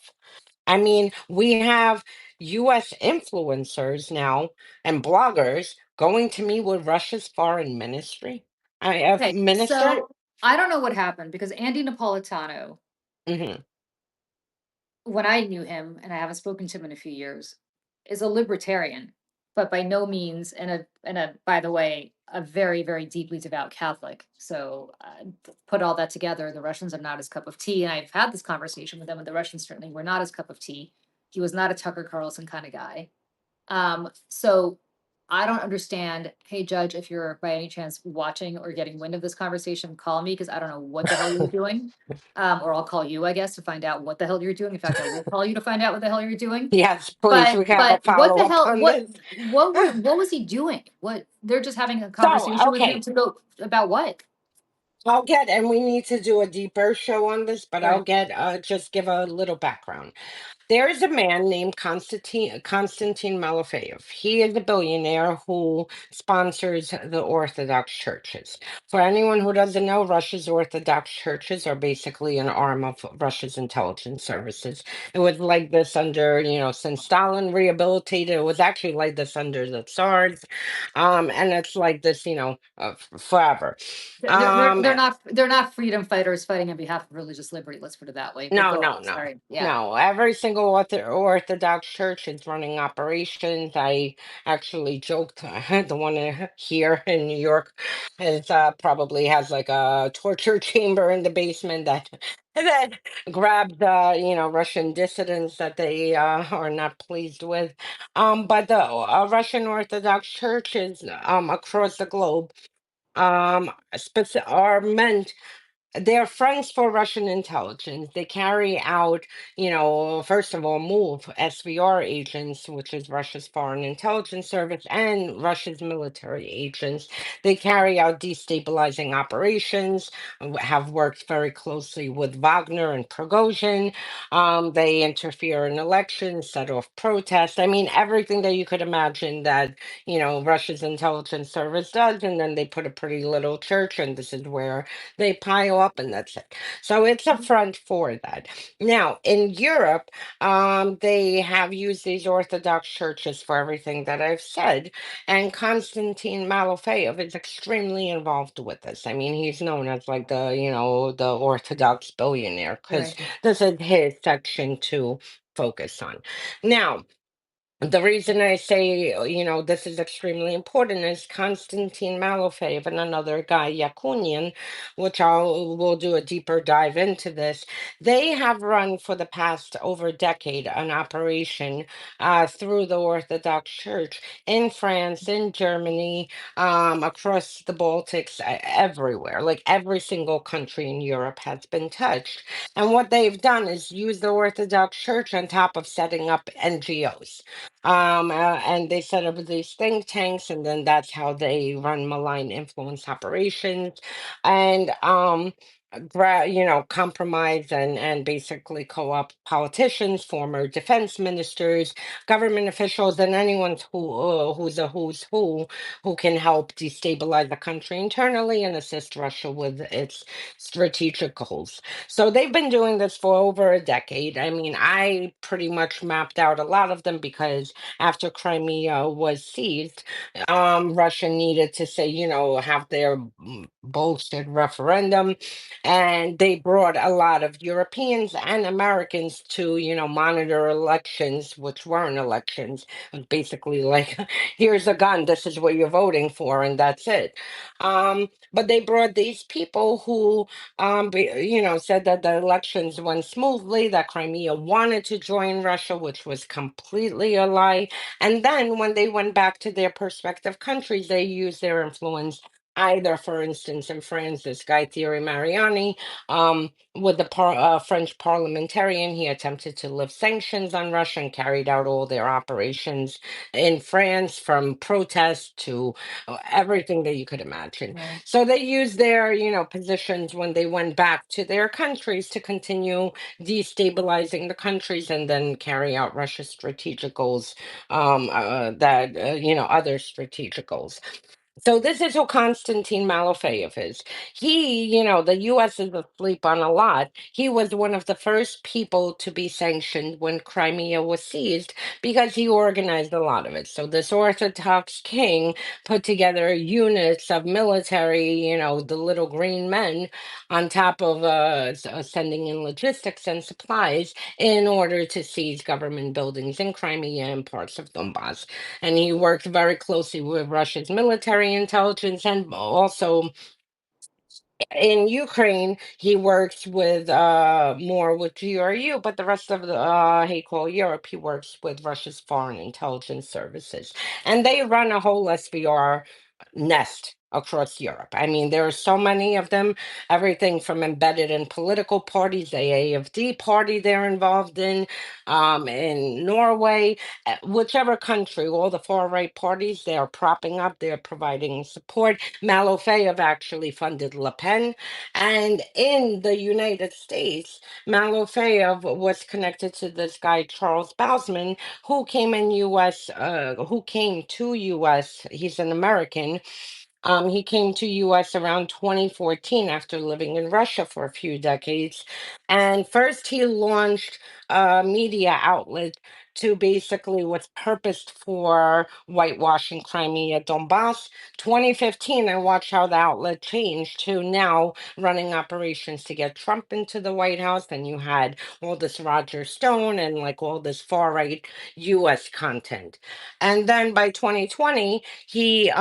I mean, we have US influencers now and bloggers going to meet with Russia's foreign ministry. okay. Minister. So I don't know what happened because Andy Napolitano, Hmm. when I knew him, and I haven't spoken to him in a few years, is a libertarian, but by no means, and a by the way, a very very deeply devout Catholic. So put all that together, the Russians are not his cup of tea, and I've had this conversation with him, and the Russians certainly were not his cup of tea. He was not a Tucker Carlson kind of guy. So I don't understand. Hey, Judge, if you're by any chance watching or getting wind of this conversation, call me because I don't know what the hell you're doing. Or I'll call you, I guess, to find out what the hell you're doing. In fact, I will call you to find out what the hell you're doing. Yes, please. But We have a but what follow the up hell? on this. What was he doing? What they're just having a So, conversation with him okay, to go about what? and we need to do a deeper show on this, but I'll Right. get, just give a little background. There is a man named Konstantin Malofeyev. He is a billionaire who sponsors the Orthodox churches. For anyone who doesn't know, Russia's Orthodox churches are basically an arm of Russia's intelligence services. It was like this under, since Stalin rehabilitated, it was actually like this under the Tsars. And it's like this, forever. Um, They're not freedom fighters fighting on behalf of religious liberty. Let's put it that way. But No, go no, on. no, Sorry. Yeah. no. Every single Orthodox church is running operations. I actually joked the one here in New York is probably has like a torture chamber in the basement that that grabbed Russian dissidents that they are not pleased with. But the Russian Orthodox churches across the globe are meant they're friends for Russian intelligence. They carry out, first of all, move SVR agents, which is Russia's foreign intelligence service, and Russia's military agents. They carry out destabilizing operations, have worked very closely with Wagner and Prigozhin. They interfere in elections, set off protests. I mean, everything that you could imagine that, Russia's intelligence service does. And then they put a pretty little church, and this is where they pile up and that's it. So it's a front for that. Now, in Europe, they have used these Orthodox churches for everything that I've said. And Konstantin Malofeyev is extremely involved with this. I mean, he's known as like the Orthodox billionaire because Right. this is his section to focus on. Now, the reason I say, this is extremely important is Konstantin Malofeyev and another guy, Yakunin, which we'll do a deeper dive into this. They have run for the past over a decade an operation through the Orthodox Church in France, in Germany, across the Baltics, everywhere. Like every single country in Europe has been touched. And what they've done is use the Orthodox Church on top of setting up NGOs. And they set up these think tanks, and then that's how they run malign influence operations, and compromise and basically co-opt politicians, former defense ministers, government officials, and anyone who's a who's who can help destabilize the country internally and assist Russia with its strategic goals. So they've been doing this for over a decade. I mean, I pretty much mapped out a lot of them because after Crimea was seized, Russia needed to say, have their bullshit referendum. And they brought a lot of Europeans and Americans to, monitor elections, which weren't elections. It was basically like, here's a gun, this is what you're voting for, and that's it. But they brought these people who said that the elections went smoothly, that Crimea wanted to join Russia, which was completely a lie. And then when they went back to their respective countries, they used their influence. Either, for instance, in France, this guy Thierry Mariani, with the French parliamentarian, he attempted to lift sanctions on Russia and carried out all their operations in France, from protests to everything that you could imagine. Right. So they used their, positions when they went back to their countries to continue destabilizing the countries and then carry out Russia's strategic goals, other strategic goals. So this is who Konstantin Malofeyev is. He, the U.S. is asleep on a lot. He was one of the first people to be sanctioned when Crimea was seized because he organized a lot of it. So this Orthodox king put together units of military, the little green men, on top of sending in logistics and supplies in order to seize government buildings in Crimea and parts of Donbass. And he worked very closely with Russia's military intelligence, and also in Ukraine, he works with more with GRU, but the rest of the hateful Europe, he works with Russia's foreign intelligence services, and they run a whole SVR nest across Europe. I mean, there are so many of them, everything from embedded in political parties, the AFD party they're involved in Norway, whichever country, all the far right parties, they are propping up, they're providing support. Malofeyev actually funded Le Pen. And in the United States, Malofeyev was connected to this guy, Charles Bausman, who came to US, he's an American. He came to US around 2014 after living in Russia for a few decades. And first he launched a media outlet to basically was purposed for whitewashing Crimea, Donbass. 2015, and watch how the outlet changed to now running operations to get Trump into the White House. And you had all this Roger Stone and like all this far right US content. And then by 2020, he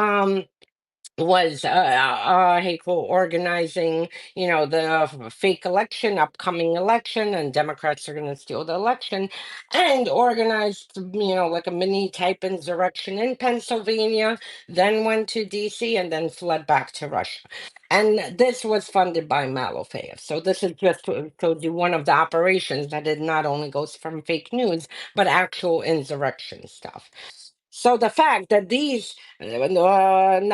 was hateful organizing, the fake election, upcoming election, and Democrats are going to steal the election, and organized, like a mini type insurrection in Pennsylvania, then went to DC, and then fled back to Russia. And this was funded by Malofeyev. So this is just to show you one of the operations that it not only goes from fake news, but actual insurrection stuff. So the fact that these Peloton,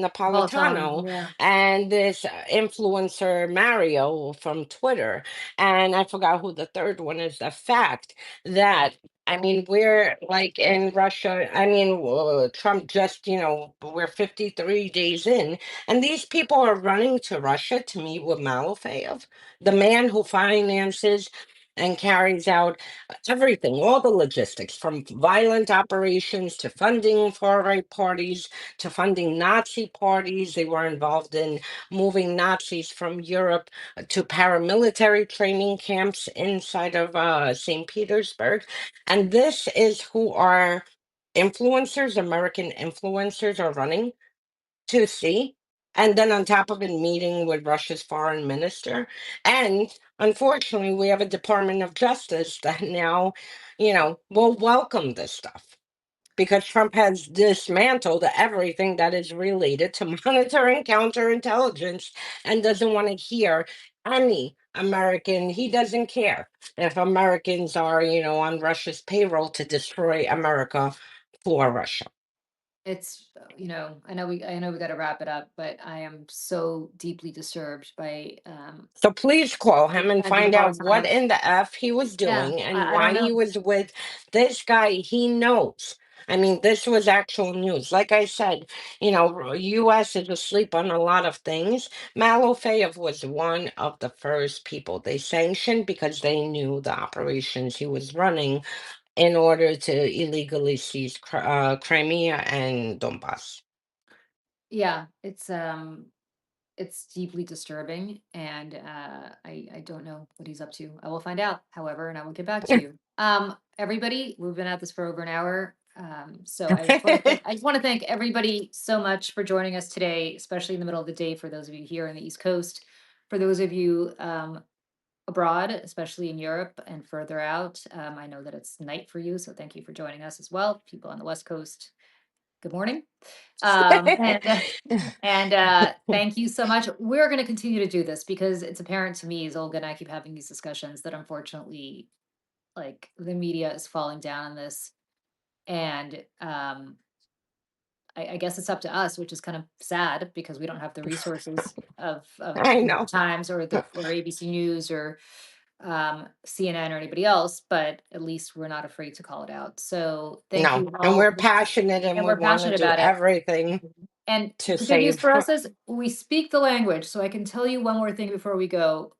Napolitano yeah. and this influencer Mario from Twitter, and I forgot who the third one is. The fact that I mean, we're like in Russia. I mean, Trump just, we're 53 days in, and these people are running to Russia to meet with Malofeyev, the man who finances and carries out everything, all the logistics, from violent operations to funding far right parties to funding Nazi parties. They were involved in moving Nazis from Europe to paramilitary training camps inside of St. Petersburg. And this is who our influencers, American influencers, are running to see. And then on top of it, meeting with Russia's foreign minister. And unfortunately, we have a Department of Justice that now, will welcome this stuff because Trump has dismantled everything that is related to monitoring counterintelligence and doesn't want to hear any American. He doesn't care if Americans are, on Russia's payroll to destroy America for Russia. It's, I know we got to wrap it up, but I am so deeply disturbed by So please call him and Andrew find out what Napolitano. in the F he was Yeah, doing and I don't why he know. was with this guy he knows. I mean, this was actual news. Like I said, US is asleep on a lot of things. Malofeyev was one of the first people they sanctioned because they knew the operations he was running in order to illegally seize Crimea and Donbass. Yeah, it's deeply disturbing, and I don't know what he's up to. I will find out, however, and I will get back to you. Everybody, we've been at this for over an hour. So I just want to thank everybody so much for joining us today, especially in the middle of the day for those of you here on the East Coast. For those of you abroad, especially in Europe and further out, I know that it's night for you, so thank you for joining us as well. People on the West Coast, good morning. And thank you so much. We're going to continue to do this because it's apparent to me, as Olga and I keep having these discussions, that unfortunately, like, the media is falling down on this. And I guess it's up to us, which is kind of sad because we don't have the resources of I New York know. Times or ABC News or CNN or anybody else, but at least we're not afraid to call it out. So thank No, you and all. we're passionate and And we we're want to passionate do about it. everything And to the good news save. for us is we speak the language. So I can tell you one more thing before we go.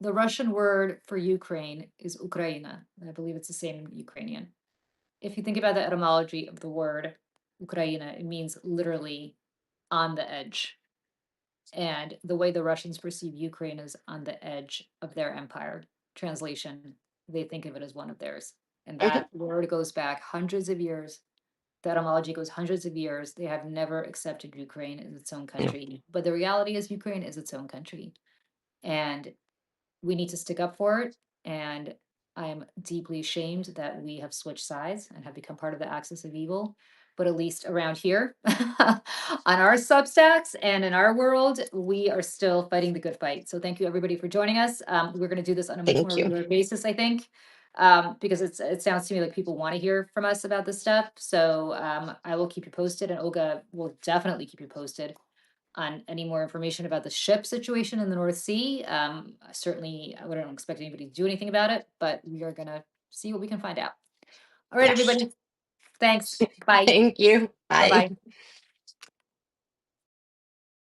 The Russian word for Ukraine is Ukraina. I believe it's the same in Ukrainian. If you think about the etymology of the word Ukraina, it means literally on the edge. And the way the Russians perceive Ukraine is on the edge of their empire. Translation, they think of it as one of theirs. And Mhm. that word goes back hundreds of years. The etymology goes hundreds of years. They have never accepted Ukraine as its own country. But the reality is, Ukraine is its own country. And we need to stick up for it. And I am deeply ashamed that we have switched sides and have become part of the axis of evil. but at least around here on our Substacks and in our world, we are still fighting the good fight. So thank you everybody for joining us. We're going to do this on a much more Thank you. regular basis, I think, because it sounds to me like people want to hear from us about this stuff. So I will keep you posted, and Olga will definitely keep you posted on any more information about the ship situation in the North Sea. Certainly, I wouldn't expect anybody to do anything about it, but we are going to see what we can find out. All right, Yes. everybody. Thanks. Bye. Thank you. Bye Bye. bye.